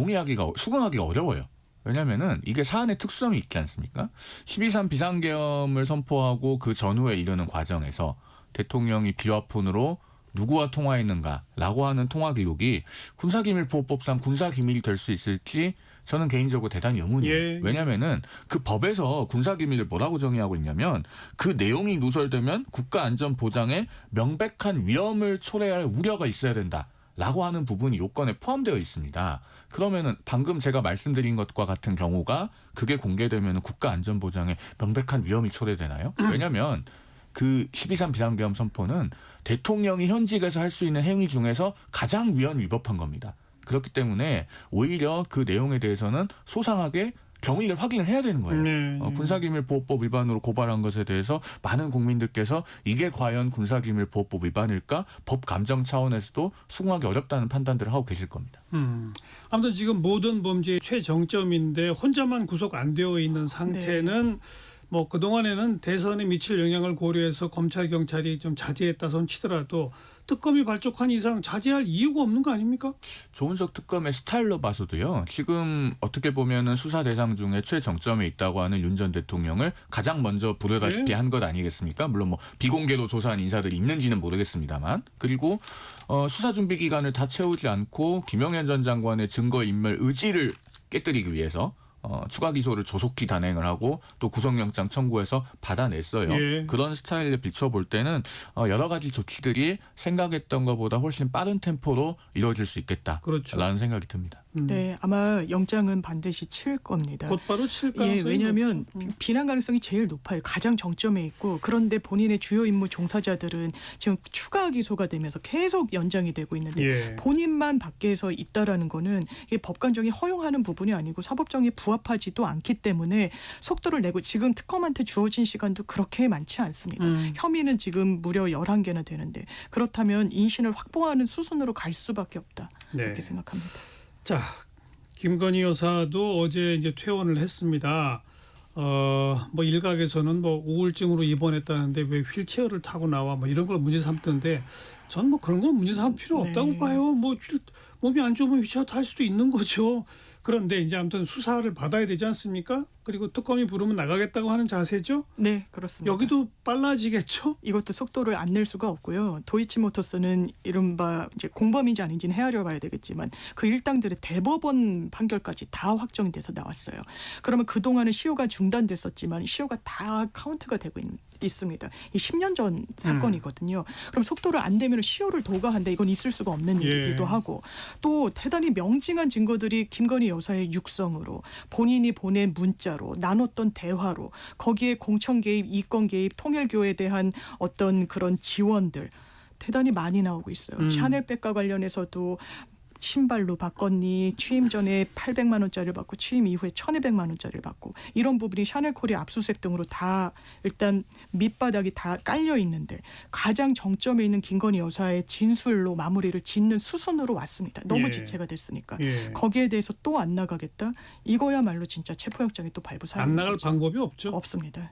수긍하기가 어려워요. 왜냐하면은 이게 사안의 특수성이 있지 않습니까? 12.3 비상계엄을 선포하고 그 전후에 이르는 과정에서 대통령이 비화폰으로 누구와 통화했는가라고 하는 통화 기록이 군사기밀보호법상 군사기밀이 될 수 있을지 저는 개인적으로 대단히 의문이에요. 예. 왜냐하면은 그 법에서 군사기밀을 뭐라고 정의하고 있냐면 그 내용이 누설되면 국가안전보장에 명백한 위험을 초래할 우려가 있어야 된다라고 하는 부분이 요건에 포함되어 있습니다. 그러면은 방금 제가 말씀드린 것과 같은 경우가 그게 공개되면 국가안전보장에 명백한 위험이 초래되나요? 왜냐하면 그 12.3 비상계엄 선포는 대통령이 현직에서 할 수 있는 행위 중에서 가장 위헌 위법한 겁니다. 그렇기 때문에 오히려 그 내용에 대해서는 소상하게 경위를 확인을 해야 되는 거예요. 네. 군사기밀보호법 위반으로 고발한 것에 대해서 많은 국민들께서 이게 과연 군사기밀보호법 위반일까? 법 감정 차원에서도 수긍하기 어렵다는 판단들을 하고 계실 겁니다. 아무튼 지금 모든 범죄의 최정점인데 혼자만 구속 안 되어 있는 상태는 뭐 그동안에는 대선에 미칠 영향을 고려해서 검찰 경찰이 좀 자제했다 손 치더라도 특검이 발족한 이상 자제할 이유가 없는 거 아닙니까? 조은석 특검의 스타일로 봐서도요. 지금 어떻게 보면은 수사 대상 중에 최정점에 있다고 하는 윤 전 대통령을 가장 먼저 부르다시피 한 것 아니겠습니까? 물론 뭐 비공개로 조사한 인사들이 있는지는 모르겠습니다만. 그리고 수사 준비 기간을 다 채우지 않고 김용현 전 장관의 증거인멸 의지를 깨뜨리기 위해서 추가 기소를 조속히 단행을 하고 또 구속영장 청구해서 받아냈어요. 예. 그런 스타일에 비춰볼 때는 여러 가지 조치들이 생각했던 것보다 훨씬 빠른 템포로 이루어질 수 있겠다라는 그렇죠. 생각이 듭니다. 네, 아마 영장은 반드시 칠 겁니다. 곧바로 칠 가능성이 왜냐하면 높죠. 비난 가능성이 제일 높아요. 가장 정점에 있고 그런데 본인의 주요 임무 종사자들은 지금 추가 기소가 되면서 계속 연장이 되고 있는데 예. 본인만 밖에서 있다라는 거는 이게 법관정이 허용하는 부분이 아니고 사법정에 부합하지도 않기 때문에 속도를 내고 지금 특검한테 주어진 시간도 그렇게 많지 않습니다. 혐의는 지금 무려 11개나 되는데 그렇다면 인신을 확보하는 수순으로 갈 수밖에 없다. 네. 이렇게 생각합니다. 자, 김건희 여사도 어제 이제 퇴원을 했습니다. 뭐 일각에서는 뭐 우울증으로 입원했다는데 왜 휠체어를 타고 나와 뭐 이런 걸 문제 삼던데 전 뭐 그런 건 문제 삼을 필요 없다고 봐요. 뭐 몸이 안 좋으면 휠체어 탈 수도 있는 거죠. 그런데 이제 아무튼 수사를 받아야 되지 않습니까? 그리고 특검이 부르면 나가겠다고 하는 자세죠. 네, 그렇습니다. 여기도 빨라지겠죠. 이것도 속도를 안 낼 수가 없고요. 도이치모터스는 이른바 이제 공범인지 아닌지는 헤아려 봐야 되겠지만 그 일당들의 대법원 판결까지 다 확정이 돼서 나왔어요. 그러면 그동안은 시효가 중단됐었지만 시효가 다 카운트가 되고 있습니다. 이 10년 전 사건이거든요. 그럼 속도를 안 내면 시효를 도과한다. 이건 있을 수가 없는 예. 일이기도 하고 또 대단히 명징한 증거들이 김건희 여사의 육성으로 본인이 보낸 문자로 나눴던 대화로 거기에 공천 개입, 이권 개입, 통일교에 대한 어떤 그런 지원들 대단히 많이 나오고 있어요. 샤넬백과 관련해서도 신발로 바꿨니? 취임 전에 800만 원짜리를 받고 취임 이후에 1,200만 원짜리를 받고 이런 부분이 샤넬코리 압수수색 등으로 다 일단 밑바닥이 다 깔려 있는데 가장 정점에 있는 김건희 여사의 진술로 마무리를 짓는 수순으로 왔습니다. 너무 예. 지체가 됐으니까. 예. 거기에 대해서 또 안 나가겠다? 이거야말로 진짜 체포영장이 또 발부사유인 안 나갈 거죠. 방법이 없죠. 없습니다.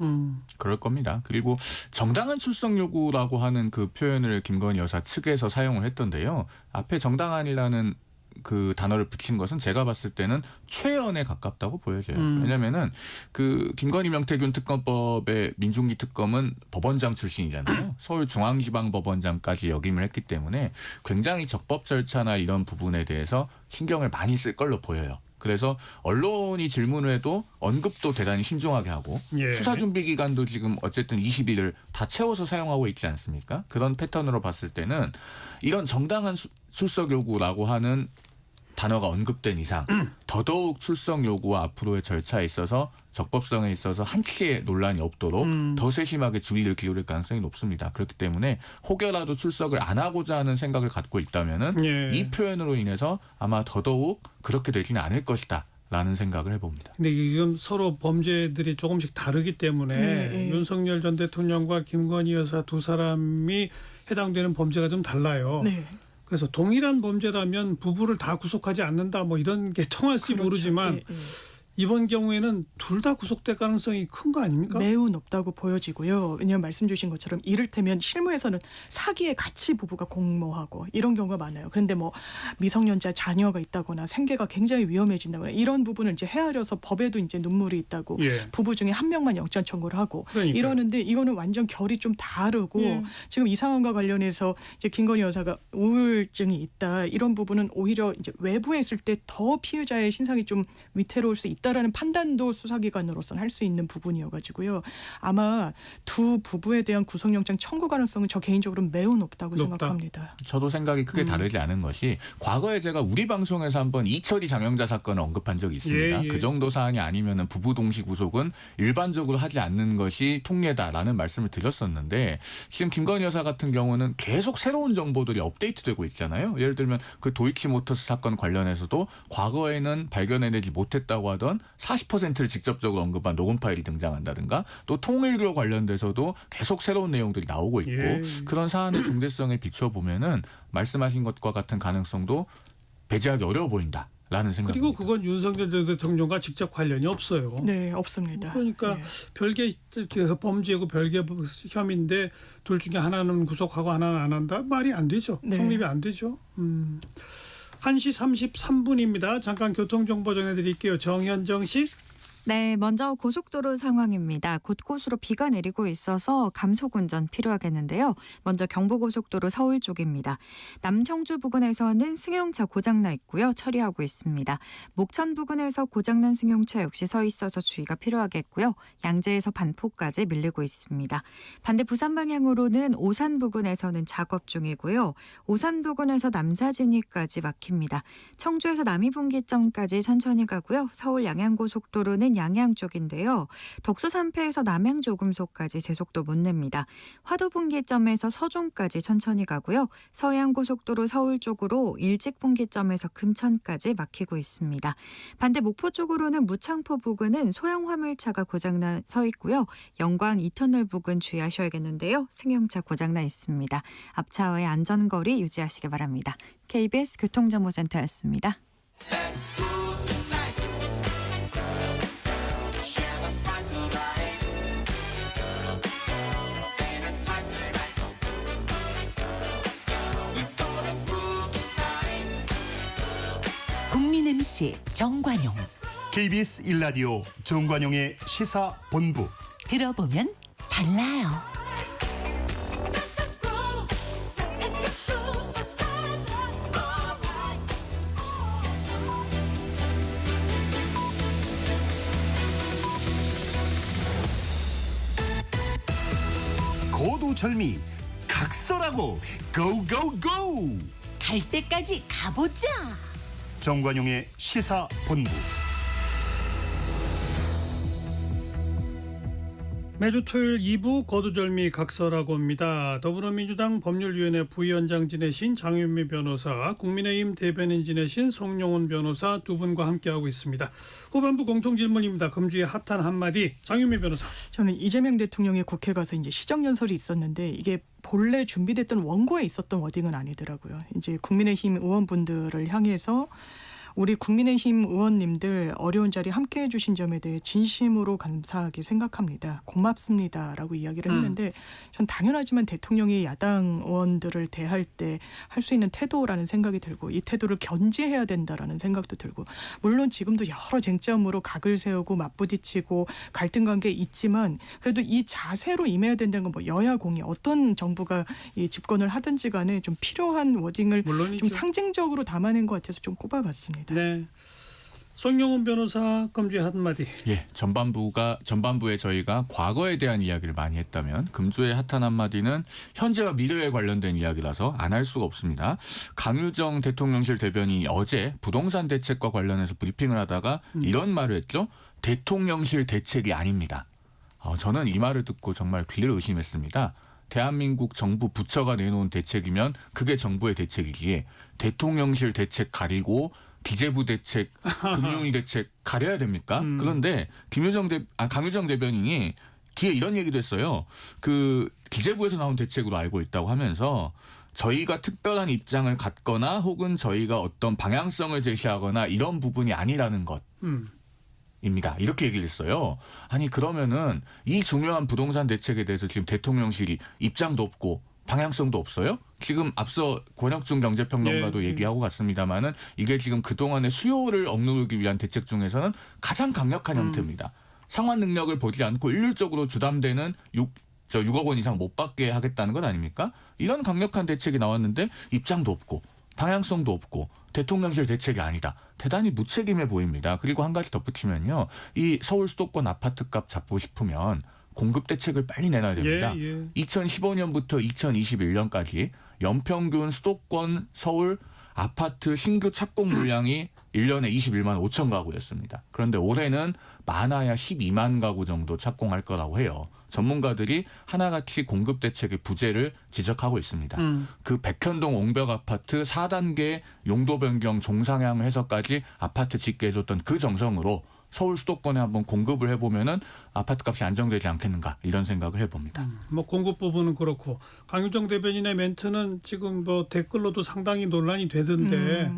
그럴 겁니다. 그리고 정당한 출석 요구라고 하는 그 표현을 김건희 여사 측에서 사용을 했던데요. 앞에 정당한이라는 그 단어를 붙인 것은 제가 봤을 때는 최연에 가깝다고 보여져요. 왜냐면은 그 김건희 명태균 특검법의 민중기 특검은 법원장 출신이잖아요. 서울중앙지방법원장까지 역임을 했기 때문에 굉장히 적법 절차나 이런 부분에 대해서 신경을 많이 쓸 걸로 보여요. 그래서 언론이 질문을 해도 언급도 대단히 신중하게 하고 예. 수사준비기간도 지금 어쨌든 20일을 다 채워서 사용하고 있지 않습니까? 그런 패턴으로 봤을 때는 이런 정당한 출석 요구라고 하는 단어가 언급된 이상 더더욱 출석 요구와 앞으로의 절차에 있어서 적법성에 있어서 한치의 논란이 없도록 더 세심하게 주의를 기울일 가능성이 높습니다. 그렇기 때문에 혹여라도 출석을 안 하고자 하는 생각을 갖고 있다면은 예. 이 표현으로 인해서 아마 더더욱 그렇게 되지는 않을 것이다. 라는 생각을 해봅니다. 근데 지금 서로 범죄들이 조금씩 다르기 때문에 네. 윤석열 전 대통령과 김건희 여사 두 사람이 해당되는 범죄가 좀 달라요. 네. 그래서 동일한 범죄라면 부부를 다 구속하지 않는다 뭐 이런 게 통할지 그렇죠. 모르지만 예, 예. 이번 경우에는 둘 다 구속될 가능성이 큰 거 아닙니까? 매우 높다고 보여지고요. 왜냐하면 말씀 주신 것처럼 이를테면 실무에서는 사기에 같이 부부가 공모하고 이런 경우가 많아요. 그런데 뭐 미성년자 자녀가 있다거나 생계가 굉장히 위험해진다거나 이런 부분을 이제 헤아려서 법에도 이제 눈물이 있다고 예. 부부 중에 한 명만 영장 청구를 하고 그러니까요. 이러는데 이거는 완전 결이 좀 다르고 예. 지금 이 상황과 관련해서 이제 김건희 여사가 우울증이 있다 이런 부분은 오히려 이제 외부에 있을 때 더 피해자의 신상이 좀 위태로울 수 있다라는 판단도 수사기관으로서는 할 수 있는 부분이어가지고요. 아마 두 부부에 대한 구속영장 청구 가능성은 저 개인적으로 매우 높다고 높다. 생각합니다. 저도 생각이 크게 다르지 않은 것이 과거에 제가 우리 방송에서 한번 이철이 장영자 사건을 언급한 적이 있습니다. 예, 예. 그 정도 사안이 아니면은 부부 동시 구속은 일반적으로 하지 않는 것이 통례다라는 말씀을 드렸었는데 지금 김건희 여사 같은 경우는 계속 새로운 정보들이 업데이트되고 있잖아요. 예를 들면 그 도이치모터스 사건 관련해서도 과거에는 발견해내지 못했다고 하던 40%를 직접적으로 언급한 녹음 파일이 등장한다든가 또 통일교 관련돼서도 계속 새로운 내용들이 나오고 있고 예. 그런 사안의 중대성에 비추어 보면은 말씀하신 것과 같은 가능성도 배제하기 어려워 보인다라는 생각입니다. 그리고 그건 윤석열 전 대통령과 직접 관련이 없어요. 네, 없습니다. 그러니까 예. 별개 범죄고 별개 혐의인데 둘 중에 하나는 구속하고 하나는 안 한다? 말이 안 되죠. 네. 성립이 안 되죠. 1시 33분입니다. 잠깐 교통정보 전해드릴게요. 정현정 씨. 네, 먼저 고속도로 상황입니다. 곳곳으로 비가 내리고 있어서 감속 운전 필요하겠는데요. 먼저 경부고속도로 서울 쪽입니다. 남청주 부근에서는 승용차 고장나 있고요. 처리하고 있습니다. 목천 부근에서 고장난 승용차 역시 서 있어서 주의가 필요하겠고요. 양재에서 반포까지 밀리고 있습니다. 반대 부산 방향으로는 오산 부근에서는 작업 중이고요. 오산 부근에서 남사진이까지 막힙니다. 청주에서 남이분기점까지 천천히 가고요. 서울 양양고속도로는 양양 쪽인데요. 덕수 3패에서 남양조금소까지 제속도 못 냅니다. 화도분기점에서 서종까지 천천히 가고요. 서해안고속도로 서울 쪽으로 일직분기점에서 금천까지 막히고 있습니다. 반대 목포 쪽으로는 무창포 부근은 소형 화물차가 고장나 서 있고요. 영광 2터널 부근 주의하셔야겠는데요. 승용차 고장나 있습니다. 앞차와의 안전거리 유지하시기 바랍니다. KBS 교통정보센터였습니다. 국민 MC 정관용 KBS 1라디오 정관용의 시사본부. 들어보면 달라요. 고두절미 각설하고 고고고. 갈 때까지 가보자. 정관용의 시사본부. 매주 토요일 2부 거두절미 각서라고 합니다. 더불어민주당 법률위원회 부위원장 지내신 장윤미 변호사, 국민의힘 대변인 지내신 송영훈 변호사 두 분과 함께하고 있습니다. 후반부 공통질문입니다. 금주의 핫한 한마디, 장윤미 변호사. 저는 이재명 대통령이 국회 가서 이제 시정연설이 있었는데 이게 본래 준비됐던 원고에 있었던 워딩은 아니더라고요. 이제 국민의힘 의원분들을 향해서 우리 국민의힘 의원님들 어려운 자리 함께해 주신 점에 대해 진심으로 감사하게 생각합니다. 고맙습니다라고 이야기를 했는데 전 당연하지만 대통령이 야당 의원들을 대할 때 할 수 있는 태도라는 생각이 들고 이 태도를 견지해야 된다라는 생각도 들고 물론 지금도 여러 쟁점으로 각을 세우고 맞부딪히고 갈등 관계 있지만 그래도 이 자세로 임해야 된다는 건 뭐 여야 공이 어떤 정부가 이 집권을 하든지 간에 좀 필요한 워딩을 물론이죠. 좀 상징적으로 담아낸 것 같아서 좀 꼽아봤습니다. 네. 송영훈 변호사, 금주의 한마디. 예, 전반부에 저희가 과거에 대한 이야기를 많이 했다면 금주의 핫한 한마디는 현재와 미래에 관련된 이야기라서 안 할 수가 없습니다. 강유정 대통령실 대변인이 어제 부동산 대책과 관련해서 브리핑을 하다가 이런 말을 했죠. 대통령실 대책이 아닙니다. 저는 이 말을 듣고 정말 귀를 의심했습니다. 대한민국 정부 부처가 내놓은 대책이면 그게 정부의 대책이기에 대통령실 대책 가리고 기재부 대책, 금융위 대책 가려야 됩니까? 그런데 강유정 대변인이 뒤에 이런 얘기도 했어요. 그 기재부에서 나온 대책으로 알고 있다고 하면서 저희가 특별한 입장을 갖거나 혹은 저희가 어떤 방향성을 제시하거나 이런 부분이 아니라는 것. 입니다. 이렇게 얘기를 했어요. 아니 그러면은 이 중요한 부동산 대책에 대해서 지금 대통령실이 입장도 없고 방향성도 없어요? 지금 앞서 권혁중 경제평론가도 예, 얘기하고 갔습니다마는 이게 지금 그동안의 수요를 억누르기 위한 대책 중에서는 가장 강력한 형태입니다. 상환 능력을 보지 않고 일률적으로 주담대는 6억 원 이상 못 받게 하겠다는 것 아닙니까? 이런 강력한 대책이 나왔는데 입장도 없고 방향성도 없고 대통령실 대책이 아니다. 대단히 무책임해 보입니다. 그리고 한 가지 덧붙이면요. 이 서울 수도권 아파트값 잡고 싶으면 공급 대책을 빨리 내놔야 됩니다. 2015년부터 2021년까지 연평균 수도권 서울 아파트 신규 착공 물량이 1년에 21만 5천 가구였습니다. 그런데 올해는 많아야 12만 가구 정도 착공할 거라고 해요. 전문가들이 하나같이 공급 대책의 부재를 지적하고 있습니다. 그 백현동 옹벽 아파트 4단계 용도 변경 종상향 해서까지 아파트 짓게 해줬던 그 정성으로 서울 수도권에 한번 공급을 해보면은 아파트 값이 안정되지 않겠는가 이런 생각을 해봅니다. 뭐 공급 부분은 그렇고 강유정 대변인의 멘트는 지금 뭐 댓글로도 상당히 논란이 되던데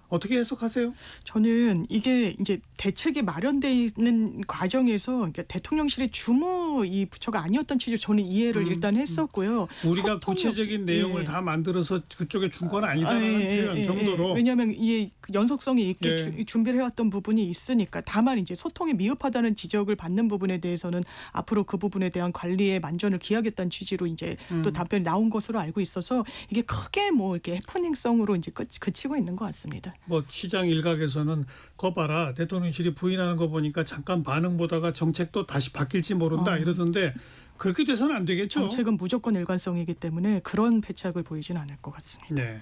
어떻게 해석하세요? 저는 이게 이제 대책이 마련돼 있는 과정에서 그러니까 대통령실의 주무 이 부처가 아니었던 취지로 저는 이해를 일단 했었고요. 우리가 소통이 구체적인 내용을 다 만들어서 그쪽에 준 건 아니다라는 표현 정도로. 왜냐하면 이게 연속성이 있게 예. 준비를 해왔던 부분이 있으니까 다만 이제 소통이 미흡하다는 지적을 받는 부분에 대해서는 앞으로 그 부분에 대한 관리에 만전을 기하겠다는 취지로 이제 또 답변이 나온 것으로 알고 있어서 이게 크게 뭐 이렇게 해프닝성으로 이제 그치고 있는 것 같습니다. 뭐 시장 일각에서는 거 봐라 대통령실이 부인하는 거 보니까 잠깐 반응 보다가 정책도 다시 바뀔지 모른다 이러던데 그렇게 돼서는 안 되겠죠. 정책은 무조건 일관성이기 때문에 그런 패착을 보이진 않을 것 같습니다. 네.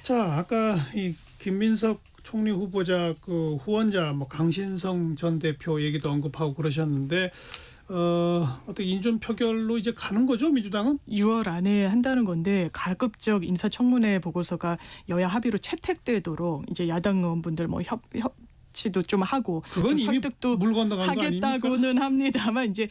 자 아까 이 김민석 총리 후보자 그 후원자 뭐 강신성 전 대표 얘기도 언급하고 그러셨는데 어떤 인준 표결로 이제 가는 거죠 민주당은? 6월 안에 한다는 건데 가급적 인사청문회 보고서가 여야 합의로 채택되도록 이제 야당 의원분들 뭐 협치도 좀 하고 그건 좀 이미 설득도 물 건너간 거 하겠다고는 합니다만 이제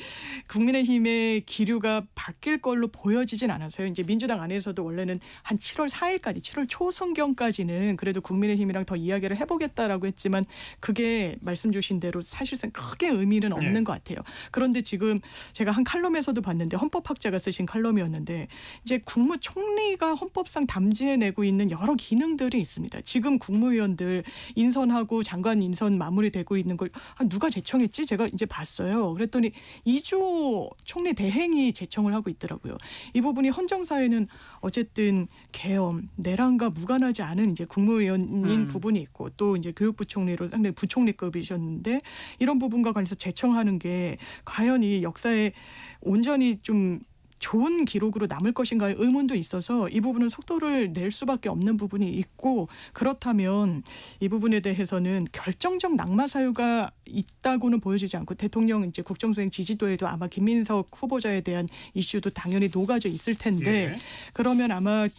국민의힘의 기류가 바뀔 걸로 보여지진 않아서요. 이제 민주당 안에서도 원래는 한 7월 4일까지 7월 초순경까지는 그래도 국민의힘이랑 더 이야기를 해보겠다라고 했지만 그게 말씀 주신 대로 사실상 크게 의미는 없는 것 같아요. 그런데 지금 제가 한 칼럼에서도 봤는데 헌법학자가 쓰신 칼럼이었는데 이제 국무총리가 헌법상 담지해내고 있는 여러 기능들이 있습니다. 지금 국무위원들 인선하고 장관 인선 마무리되고 있는 걸 누가 제청했지? 제가 이제 봤어요. 그랬더니 이주호 총리 대행이 제청을 하고 있더라고요. 이 부분이 헌정사에는 어쨌든 계엄, 내란과 무관하지 않은 이제 국무위원인 부분이 있고 또 이제 교육부총리로 상당히 부총리급이셨는데 이런 부분과 관해서 제청하는 게 과연 이 역사에 온전히 좀 좋은 기록으로 남을 것인가의 의문도 있어서 이 부분은 속도를 낼 수밖에 없는 부분이 있고 그렇다면 이 부분에 대해서는 결정적 낙마 사유가 있다고는 보여지지 않고 대통령 이제 국정수행 지지도에도 아마 김민석 후보자에 대한 이슈도 당연히 녹아져 있을 텐데 예. 그러면 아마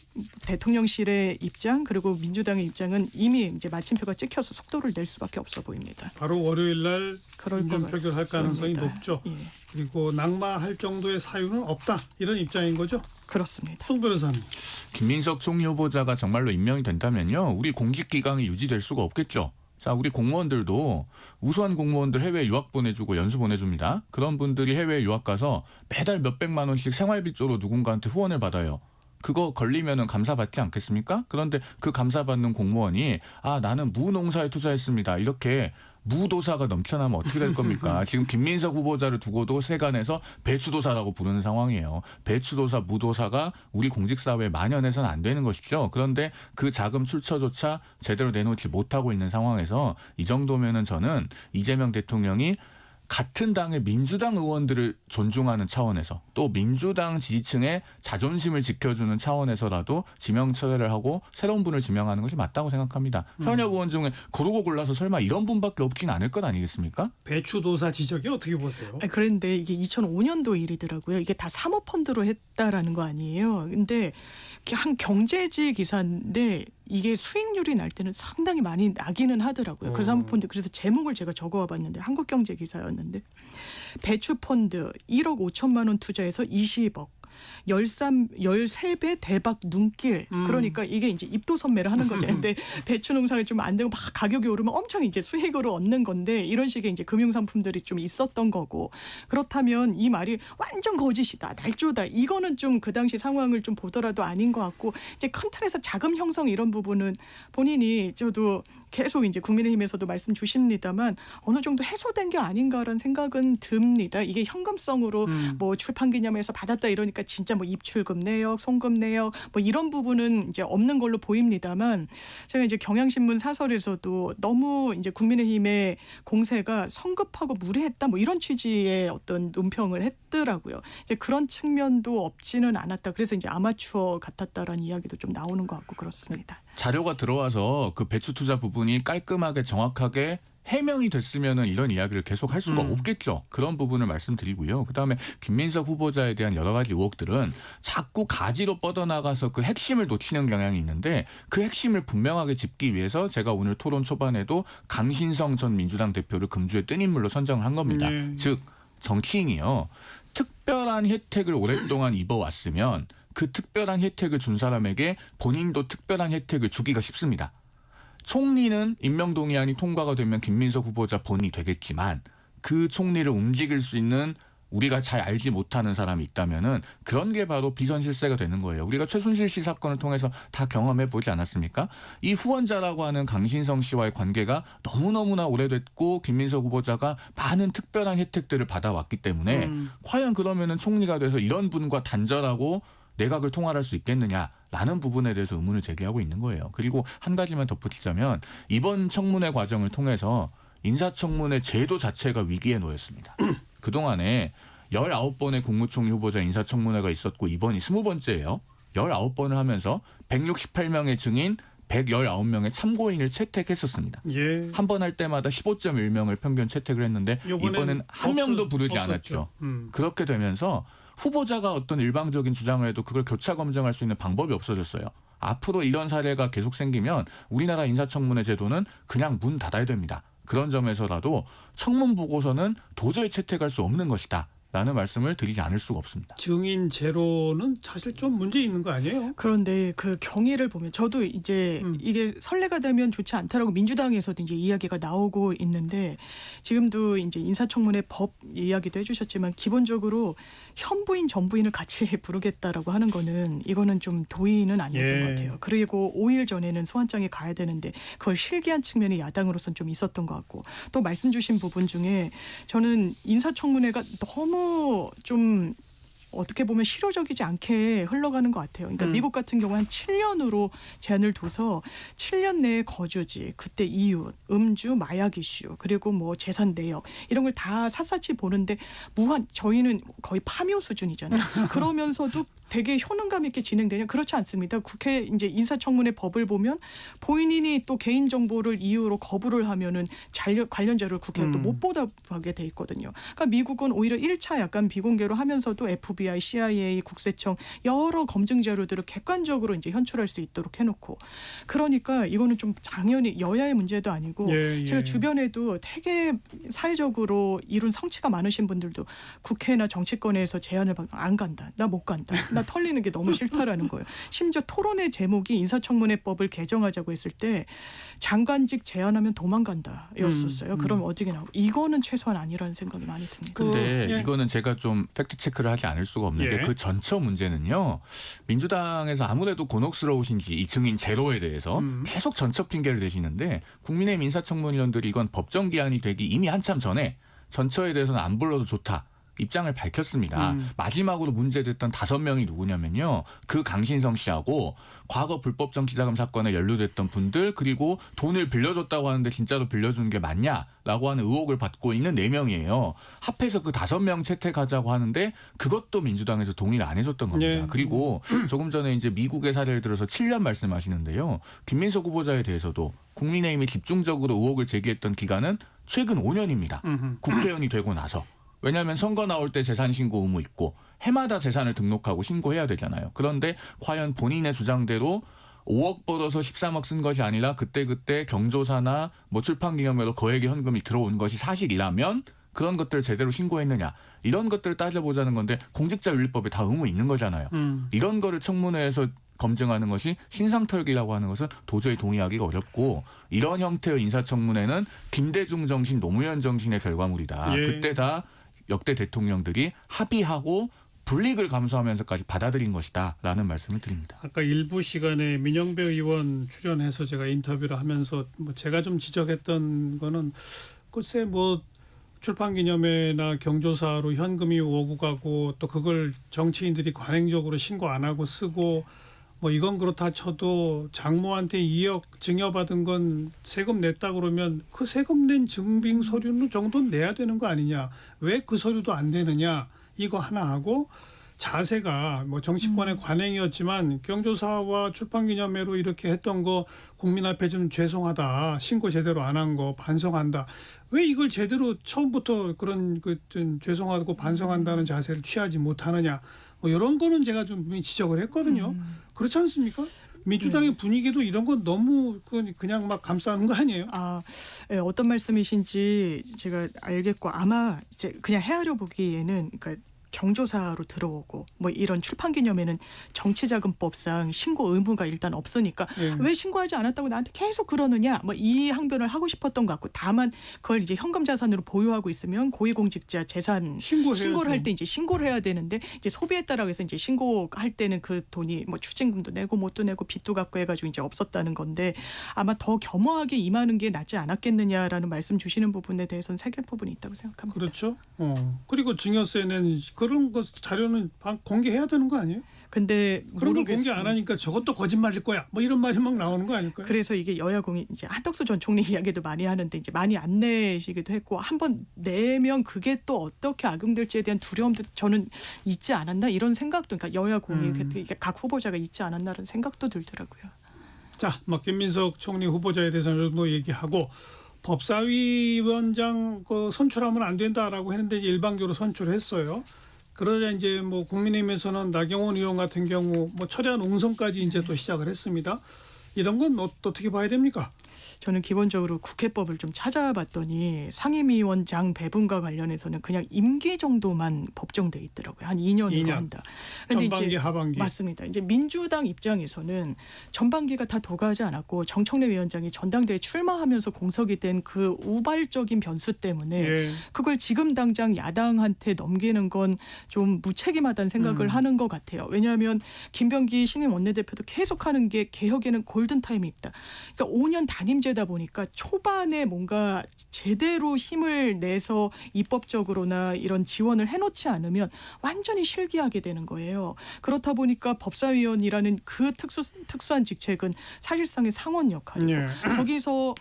대통령실의 입장 그리고 민주당의 입장은 이미 이제 마침표가 찍혀서 속도를 낼 수밖에 없어 보입니다. 바로 월요일 날 그럴 인준 것 표결할 가능성이 같습니다. 높죠. 예, 그리고 낙마할 정도의 사유는 없다. 이런 입장인 거죠. 그렇습니다. 송 변호사님. 김민석 총리 후보자가 정말로 임명이 된다면요. 우리 공직기강이 유지될 수가 없겠죠. 자, 우리 공무원들도 우수한 공무원들 해외 유학 보내주고 연수 보내줍니다. 그런 분들이 해외 유학 가서 매달 몇백만 원씩 생활비조로 누군가한테 후원을 받아요. 그거 걸리면은 감사받지 않겠습니까? 그런데 그 감사받는 공무원이 나는 무농사에 투자했습니다. 이렇게 무도사가 넘쳐나면 어떻게 될 겁니까? 지금 김민석 후보자를 두고도 세간에서 배추도사라고 부르는 상황이에요. 배추도사, 무도사가 우리 공직사회에 만연해서는 안 되는 것이죠. 그런데 그 자금 출처조차 제대로 내놓지 못하고 있는 상황에서 이 정도면은 저는 이재명 대통령이 같은 당의 민주당 의원들을 존중하는 차원에서 또 민주당 지지층의 자존심을 지켜주는 차원에서라도 지명 처리를 하고 새로운 분을 지명하는 것이 맞다고 생각합니다. 현역 의원 중에 고르고 골라서 설마 이런 분밖에 없진 않을 것 아니겠습니까? 배추도사 지적이 어떻게 보세요? 그런데 이게 2005년도 일이더라고요. 이게 다 사모펀드로 했다라는 거 아니에요. 근데 한 경제지 기사인데 이게 수익률이 날 때는 상당히 많이 나기는 하더라고요. 그 사모펀드 그래서 제목을 제가 적어와 봤는데 한국경제 기사였는데 배추펀드 1억 5천만 원 투자해서 20억 13배 대박 눈길. 그러니까 이게 이제 입도선매를 하는 거죠. 근데 배추 농사가 좀 안 되고 막 가격이 오르면 엄청 이제 수익으로 얻는 건데 이런 식의 이제 금융상품들이 좀 있었던 거고 그렇다면 이 말이 완전 거짓이다. 날조다. 이거는 좀 그 당시 상황을 좀 보더라도 아닌 것 같고 이제 큰 틀에서 자금 형성 이런 부분은 본인이 저도 계속 이제 국민의힘에서도 말씀 주십니다만 어느 정도 해소된 게 아닌가라는 생각은 듭니다. 이게 현금성으로 뭐 출판 기념회에서 받았다 이러니까 진짜 뭐 입출금 내역, 송금 내역 뭐 이런 부분은 이제 없는 걸로 보입니다만 제가 이제 경향신문 사설에서도 너무 이제 국민의힘의 공세가 성급하고 무리했다 뭐 이런 취지의 어떤 논평을 했더라고요. 이제 그런 측면도 없지는 않았다. 그래서 이제 아마추어 같았다라는 이야기도 좀 나오는 것 같고 그렇습니다. 자료가 들어와서 그 배추 투자 부분이 깔끔하게 정확하게 해명이 됐으면은 이런 이야기를 계속 할 수가 없겠죠. 그런 부분을 말씀드리고요. 그다음에 김민석 후보자에 대한 여러 가지 의혹들은 자꾸 가지로 뻗어나가서 그 핵심을 놓치는 경향이 있는데 그 핵심을 분명하게 짚기 위해서 제가 오늘 토론 초반에도 강신성 전 민주당 대표를 금주의 뜬 인물로 선정을 한 겁니다. 즉 정치인이요. 특별한 혜택을 오랫동안 입어왔으면 그 특별한 혜택을 준 사람에게 본인도 특별한 혜택을 주기가 쉽습니다. 총리는 임명동의안이 통과가 되면 김민석 후보자 본인이 되겠지만 그 총리를 움직일 수 있는 우리가 잘 알지 못하는 사람이 있다면은 그런 게 바로 비선실세가 되는 거예요. 우리가 최순실 씨 사건을 통해서 다 경험해 보지 않았습니까? 이 후원자라고 하는 강신성 씨와의 관계가 너무너무나 오래됐고 김민석 후보자가 많은 특별한 혜택들을 받아왔기 때문에 과연 그러면은 총리가 돼서 이런 분과 단절하고 내각을 통할할 수 있겠느냐라는 부분에 대해서 의문을 제기하고 있는 거예요. 그리고 한 가지만 덧붙이자면 이번 청문회 과정을 통해서 인사청문회 제도 자체가 위기에 놓였습니다. 그동안에 19번의 국무총리 후보자 인사청문회가 있었고 이번이 20번째예요. 19번을 하면서 168명의 증인 119명의 참고인을 채택했었습니다. 예. 한 번 할 때마다 15.1명을 평균 채택을 했는데 이번엔 한 명도 부르지 않았죠. 그렇게 되면서 후보자가 어떤 일방적인 주장을 해도 그걸 교차 검증할 수 있는 방법이 없어졌어요. 앞으로 이런 사례가 계속 생기면 우리나라 인사청문회 제도는 그냥 문 닫아야 됩니다. 그런 점에서라도 청문 보고서는 도저히 채택할 수 없는 것이다 라는 말씀을 드리지 않을 수가 없습니다. 증인 제로는 사실 좀 문제 있는 거 아니에요? 그런데 그 경위를 보면 저도 이제 이게 선례가 되면 좋지 않다라고 민주당에서도 이제 이야기가 나오고 있는데 지금도 이제 인사청문회 법 이야기도 해주셨지만 기본적으로 현부인 전부인을 같이 부르겠다라고 하는 거는 이거는 좀 도의는 아니었던 것 같아요. 그리고 5일 전에는 소환장에 가야 되는데 그걸 실기한 측면이 야당으로서는 좀 있었던 것 같고 또 말씀 주신 부분 중에 저는 인사청문회가 너무 좀 어떻게 보면 실효적이지 않게 흘러가는 것 같아요. 그러니까 미국 같은 경우 한 7년으로 제한을 둬서 7년 내에 거주지, 그때 이유, 음주, 마약 이슈, 그리고 뭐 재산 내역 이런 걸 다 샅샅이 보는데 저희는 거의 파묘 수준이잖아요. 그러면서도 되게 효능감 있게 진행되냐? 그렇지 않습니다. 국회 이제 인사청문회 법을 보면 본인이 또 개인 정보를 이유로 거부를 하면은 관련 자료를 국회에 또 못 보답하게 돼 있거든요. 그러니까 미국은 오히려 1차 약간 비공개로 하면서도 FBI, CIA, 국세청 여러 검증 자료들을 객관적으로 이제 현출할 수 있도록 해놓고 그러니까 이거는 좀 당연히 여야의 문제도 아니고 제가 주변에도 되게 사회적으로 이룬 성취가 많으신 분들도 국회나 정치권에서 제안을 받고 안 간다. 나 못 간다. 나 털리는 게 너무 싫다라는 거예요. 심지어 토론의 제목이 인사청문회법을 개정하자고 했을 때 장관직 제안하면 도망간다였었어요. 그럼 어떻게 나오고 이거는 최소한 아니라는 생각이 많이 듭니다. 근데 이거는 제가 좀 팩트 체크를 하지 않을 수가 없는 게 그 전처 문제는요. 민주당에서 아무래도 곤혹스러우신지 이 증인 제로에 대해서 계속 전처 핑계를 대시는데 국민의힘 인사청문위원들이 이건 법정 기한이 되기 이미 한참 전에 전처에 대해서는 안 불러도 좋다. 입장을 밝혔습니다. 마지막으로 문제됐던 5명이 누구냐면요. 그 강신성 씨하고 과거 불법 정치자금 사건에 연루됐던 분들 그리고 돈을 빌려줬다고 하는데 진짜로 빌려주는 게 맞냐라고 하는 의혹을 받고 있는 4명이에요. 합해서 그 5명 채택하자고 하는데 그것도 민주당에서 동의를 안 해줬던 겁니다. 그리고 조금 전에 이제 미국의 사례를 들어서 7년 말씀하시는데요. 김민석 후보자에 대해서도 국민의힘이 집중적으로 의혹을 제기했던 기간은 최근 5년입니다. 국회의원이 되고 나서. 왜냐하면 선거 나올 때 재산 신고 의무 있고 해마다 재산을 등록하고 신고해야 되잖아요. 그런데 과연 본인의 주장대로 5억 벌어서 13억 쓴 것이 아니라 그때그때 경조사나 뭐 출판기념회로 거액의 현금이 들어온 것이 사실이라면 그런 것들을 제대로 신고했느냐. 이런 것들을 따져보자는 건데 공직자윤리법에 다 의무 있는 거잖아요. 이런 거를 청문회에서 검증하는 것이 신상털기라고 하는 것은 도저히 동의하기가 어렵고 이런 형태의 인사청문회는 김대중 정신, 노무현 정신의 결과물이다. 그때 다 역대 대통령들이 합의하고 불이익을 감수하면서까지 받아들인 것이다라는 말씀을 드립니다. 아까 일부 시간에 민영배 의원 출연해서 제가 인터뷰를 하면서 뭐 제가 좀 지적했던 거는 글쎄 뭐 출판기념회나 경조사로 현금이 오고 가고 또 그걸 정치인들이 관행적으로 신고 안 하고 쓰고 뭐 이건 그렇다 쳐도 장모한테 2억 증여받은 건 세금 냈다 그러면 그 세금 낸 증빙 서류는 정도는 내야 되는 거 아니냐. 왜 그 서류도 안 되느냐. 이거 하나 하고 자세가 뭐 정치권의 관행이었지만 경조사와 출판기념회로 이렇게 했던 거 국민 앞에 좀 죄송하다. 신고 제대로 안 한 거 반성한다. 왜 이걸 제대로 처음부터 그런 좀 죄송하고 반성한다는 자세를 취하지 못하느냐. 뭐 이런 거는 제가 좀 지적을 했거든요. 그렇지 않습니까? 민주당의 분위기도 이런 건 너무 그냥 막 감싸는 거 아니에요? 네, 어떤 말씀이신지 제가 알겠고 아마 이제 그냥 헤아려 보기에는 그러니까 경조사로 들어오고 뭐 이런 출판기념회는 정치자금법상 신고 의무가 일단 없으니까 왜 신고하지 않았다고 나한테 계속 그러느냐 뭐 이 항변을 하고 싶었던 것 같고 다만 그걸 이제 현금 자산으로 보유하고 있으면 고위공직자 재산 신고를 할 때 이제 신고를 해야 되는데 이제 소비에 따라 해서 이제 신고할 때는 그 돈이 뭐 추징금도 내고 뭣도 내고 빚도 갚고 해가지고 이제 없었다는 건데 아마 더 겸허하게 임하는 게 낫지 않았겠느냐라는 말씀 주시는 부분에 대해서는 새길 부분이 있다고 생각합니다. 그렇죠. 그리고 증여세는 그런 것 자료는 공개해야 되는 거 아니에요? 근데 그런 걸 공개 안 하니까 저것도 거짓말일 거야. 뭐 이런 말이 막 나오는 거 아닐까요? 그래서 이게 여야공이 이제 한덕수 전 총리 이야기도 많이 하는데 이제 많이 안 내시기도 했고 한번 내면 그게 또 어떻게 악용될지에 대한 두려움도 저는 있지 않았나 이런 생각도 그러니까 여야공이 각 후보자가 있지 않았나라는 생각도 들더라고요. 자, 뭐 김민석 총리 후보자에 대해서는 또 얘기하고. 법사위원장 선출하면 안 된다라고 했는데 이제 일방적으로 선출했어요. 그러자 이제 뭐 국민의힘에서는 나경원 의원 같은 경우 뭐 철야 농성까지 이제 또 시작을 했습니다. 이런 건 어떻게 봐야 됩니까? 저는 기본적으로 국회법을 좀 찾아봤더니 상임위원장 배분과 관련해서는 그냥 임기 정도만 법정돼 있더라고요. 한 2년으로 2년. 한다. 그런데 전반기, 하반기. 맞습니다. 이제 민주당 입장에서는 전반기가 다 도가하지 않았고 정청래 위원장이 전당대회 출마하면서 공석이 된 그 우발적인 변수 때문에 예. 그걸 지금 당장 야당한테 넘기는 건 좀 무책임하다는 생각을 하는 것 같아요. 왜냐하면 김병기 신임 원내대표도 계속하는 게 개혁에는 골든타임이 있다. 그러니까 5년 단임제다 보니까 초반에 뭔가 제대로 힘을 내서 입법적으로나 이런 지원을 해놓지 않으면 완전히 실기하게 되는 거예요. 그렇다 보니까 법사위원이라는 그 특수한 직책은 사실상의 상원 역할이고 예. 거기서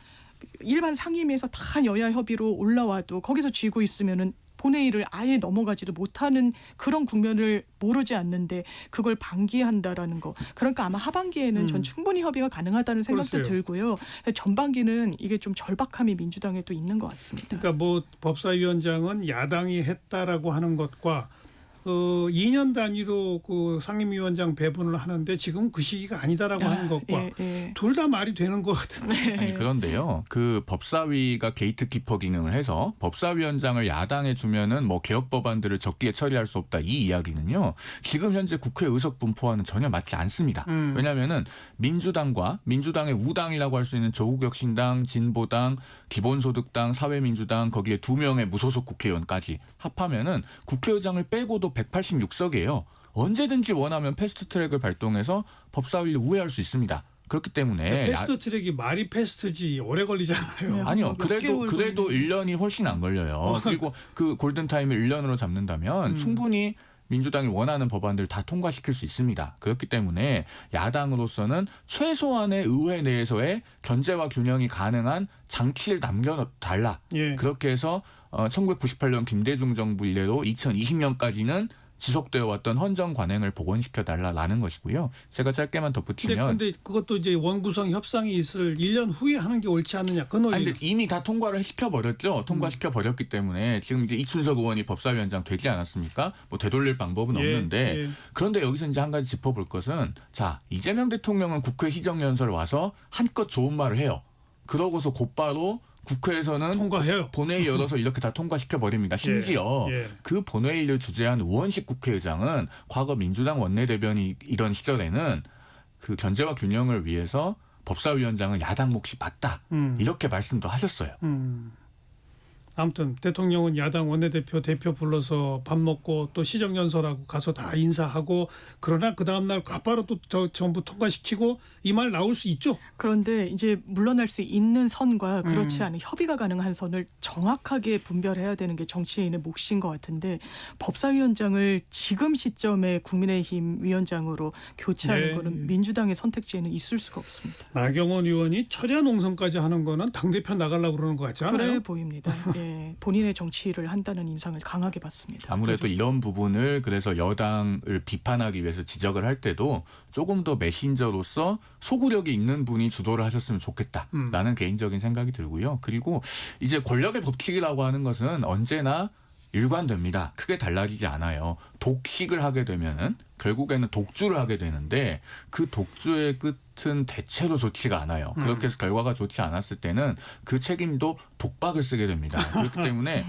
일반 상임위에서 다 여야 협의로 올라와도 거기서 쥐고 있으면은 본회의를 아예 넘어가지도 못하는 그런 국면을 모르지 않는데 그걸 방기한다라는 거. 그러니까 아마 하반기에는 전 충분히 협의가 가능하다는 생각도 글쎄요. 들고요. 전반기는 이게 좀 절박함이 민주당에도 있는 것 같습니다. 그러니까 뭐 법사위원장은 야당이 했다라고 하는 것과 2년 단위로 그 상임위원장 배분을 하는데 지금 그 시기가 아니다라고 하는 것과 둘 다 말이 되는 것 같은데. 아니, 그런데요. 그 법사위가 게이트키퍼 기능을 해서 법사위원장을 야당에 주면은 뭐 개혁 법안들을 적기에 처리할 수 없다 이 이야기는요. 지금 현재 국회 의석 분포와는 전혀 맞지 않습니다. 왜냐하면은 민주당과 민주당의 우당이라고 할 수 있는 조국혁신당, 진보당, 기본소득당, 사회민주당 거기에 2명의 무소속 국회의원까지 합하면은 국회의장을 빼고도 186석이에요. 언제든지 원하면 패스트트랙을 발동해서 법사위를 우회할 수 있습니다. 그렇기 때문에 패스트트랙이 말이 패스트지 오래 걸리잖아요. 아니요. 몇 개월 그래도 1년이 훨씬 안 걸려요. 그리고 그 골든타임을 1년으로 잡는다면 충분히 민주당이 원하는 법안들 다 통과시킬 수 있습니다. 그렇기 때문에 야당으로서는 최소한의 의회 내에서의 견제와 균형이 가능한 장치를 남겨달라. 예. 그렇게 해서 1998년 김대중 정부 이래로 2020년까지는 지속되어 왔던 헌정 관행을 복원시켜달라라는 것이고요. 제가 짧게만 덧붙이면. 근데 그것도 이제 원구성 협상이 있을 1년 후에 하는 게 옳지 않느냐. 그 논리. 아니, 근데 이미 다 통과를 시켜버렸죠. 통과시켜버렸기 때문에 지금 이제 이춘석 의원이 법사위원장 되지 않았습니까? 뭐 되돌릴 방법은 없는데. 예. 그런데 여기서 이제 한 가지 짚어볼 것은 자, 이재명 대통령은 국회 희정연설 와서 한껏 좋은 말을 해요. 그러고서 곧바로 국회에서는 통과해요. 본회의 열어서 이렇게 다 통과시켜버립니다. 심지어 예. 그 본회의를 주재한 우원식 국회의장은 과거 민주당 원내대변이던 시절에는 그 견제와 균형을 위해서 법사위원장은 야당 몫이 맞다. 이렇게 말씀도 하셨어요. 아무튼 대통령은 야당 원내대표 대표 불러서 밥 먹고 또 시정연설하고 가서 다 인사하고 그러나 그 다음날 곧바로 또 전부 통과시키고 이 말 나올 수 있죠. 그런데 이제 물러날 수 있는 선과 그렇지 않은 협의가 가능한 선을 정확하게 분별해야 되는 게 정치인의 몫인 것 같은데 법사위원장을 지금 시점에 국민의힘 위원장으로 교체하는 네. 거는 민주당의 선택지에는 있을 수가 없습니다. 나경원 의원이 철야 농성까지 하는 거는 당대표 나가려고 그러는 것 같지 않아요? 그래 보입니다. 예, 본인의 정치를 한다는 인상을 강하게 받습니다. 아무래도 이런 부분을 그래서 여당을 비판하기 위해서 지적을 할 때도 조금 더 메신저로서 소구력이 있는 분이 주도를 하셨으면 좋겠다라는 개인적인 생각이 들고요. 그리고 이제 권력의 법칙이라고 하는 것은 언제나 일관됩니다. 크게 달라지지 않아요. 독식을 하게 되면은 결국에는 독주를 하게 되는데 그 독주의 끝은 대체로 좋지가 않아요. 그렇게 해서 결과가 좋지 않았을 때는 그 책임도 독박을 쓰게 됩니다. 그렇기 때문에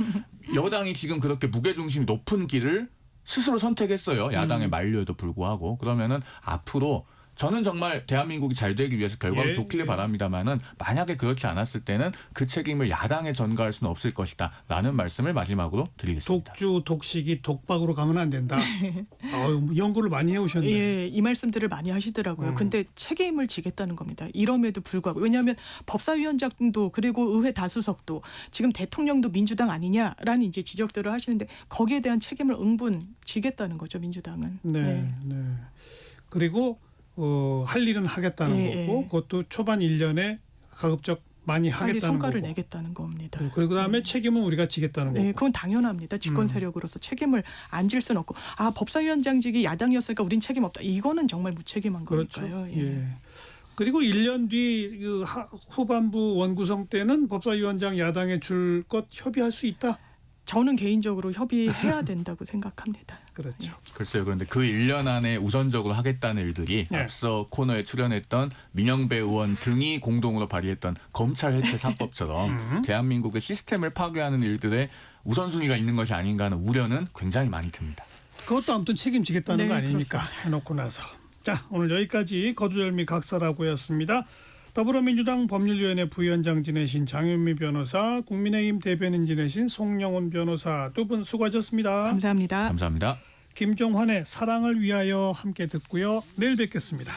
여당이 지금 그렇게 무게중심이 높은 길을 스스로 선택했어요. 야당의 만류에도 불구하고. 그러면은 앞으로 저는 정말 대한민국이 잘 되기 위해서 결과가 좋기를 바랍니다만은 만약에 그렇지 않았을 때는 그 책임을 야당에 전가할 수는 없을 것이다라는 말씀을 마지막으로 드리겠습니다. 독주, 독식이 독박으로 가면 안 된다. 연구를 많이 해오셨네요. 예, 이 말씀들을 많이 하시더라고요. 근데 책임을 지겠다는 겁니다. 이럼에도 불구하고. 왜냐하면 법사위원장도 그리고 의회 다수석도 지금 대통령도 민주당 아니냐라는 이제 지적들을 하시는데 거기에 대한 책임을 응분 지겠다는 거죠. 민주당은. 네, 예. 네. 그리고 할 일은 하겠다는 거고 그것도 초반 1년에 가급적 많이 빨리 하겠다는 성과를 거고. 내겠다는 겁니다. 그리고 그다음에 책임은 우리가 지겠다는 네, 거고. 그건 당연합니다. 집권 세력으로서 책임을 안 질 수는 없고 법사위원장직이 야당이었으니까 우린 책임 없다. 이거는 정말 무책임한 그렇죠. 거니까요. 예. 그리고 1년 뒤 후반부 원구성 때는 법사위원장 야당에 줄 것 협의할 수 있다. 저는 개인적으로 협의해야 된다고 생각합니다. 그렇죠. 글쎄요. 그런데 그 1년 안에 우선적으로 하겠다는 일들이 네. 앞서 코너에 출연했던 민영배 의원 등이 공동으로 발의했던 검찰 해체 3법처럼 대한민국의 시스템을 파괴하는 일들에 우선순위가 있는 것이 아닌가 하는 우려는 굉장히 많이 듭니다. 그것도 아무튼 책임지겠다는 네, 거 아닙니까? 그렇습니다. 해놓고 나서. 자, 오늘 여기까지 거두절미 각설하고였습니다. 더불어민주당 법률위원회 부위원장 지내신 장윤미 변호사, 국민의힘 대변인 지내신 송영훈 변호사 두 분 수고하셨습니다. 감사합니다. 감사합니다. 김종환의 사랑을 위하여 함께 듣고요. 내일 뵙겠습니다.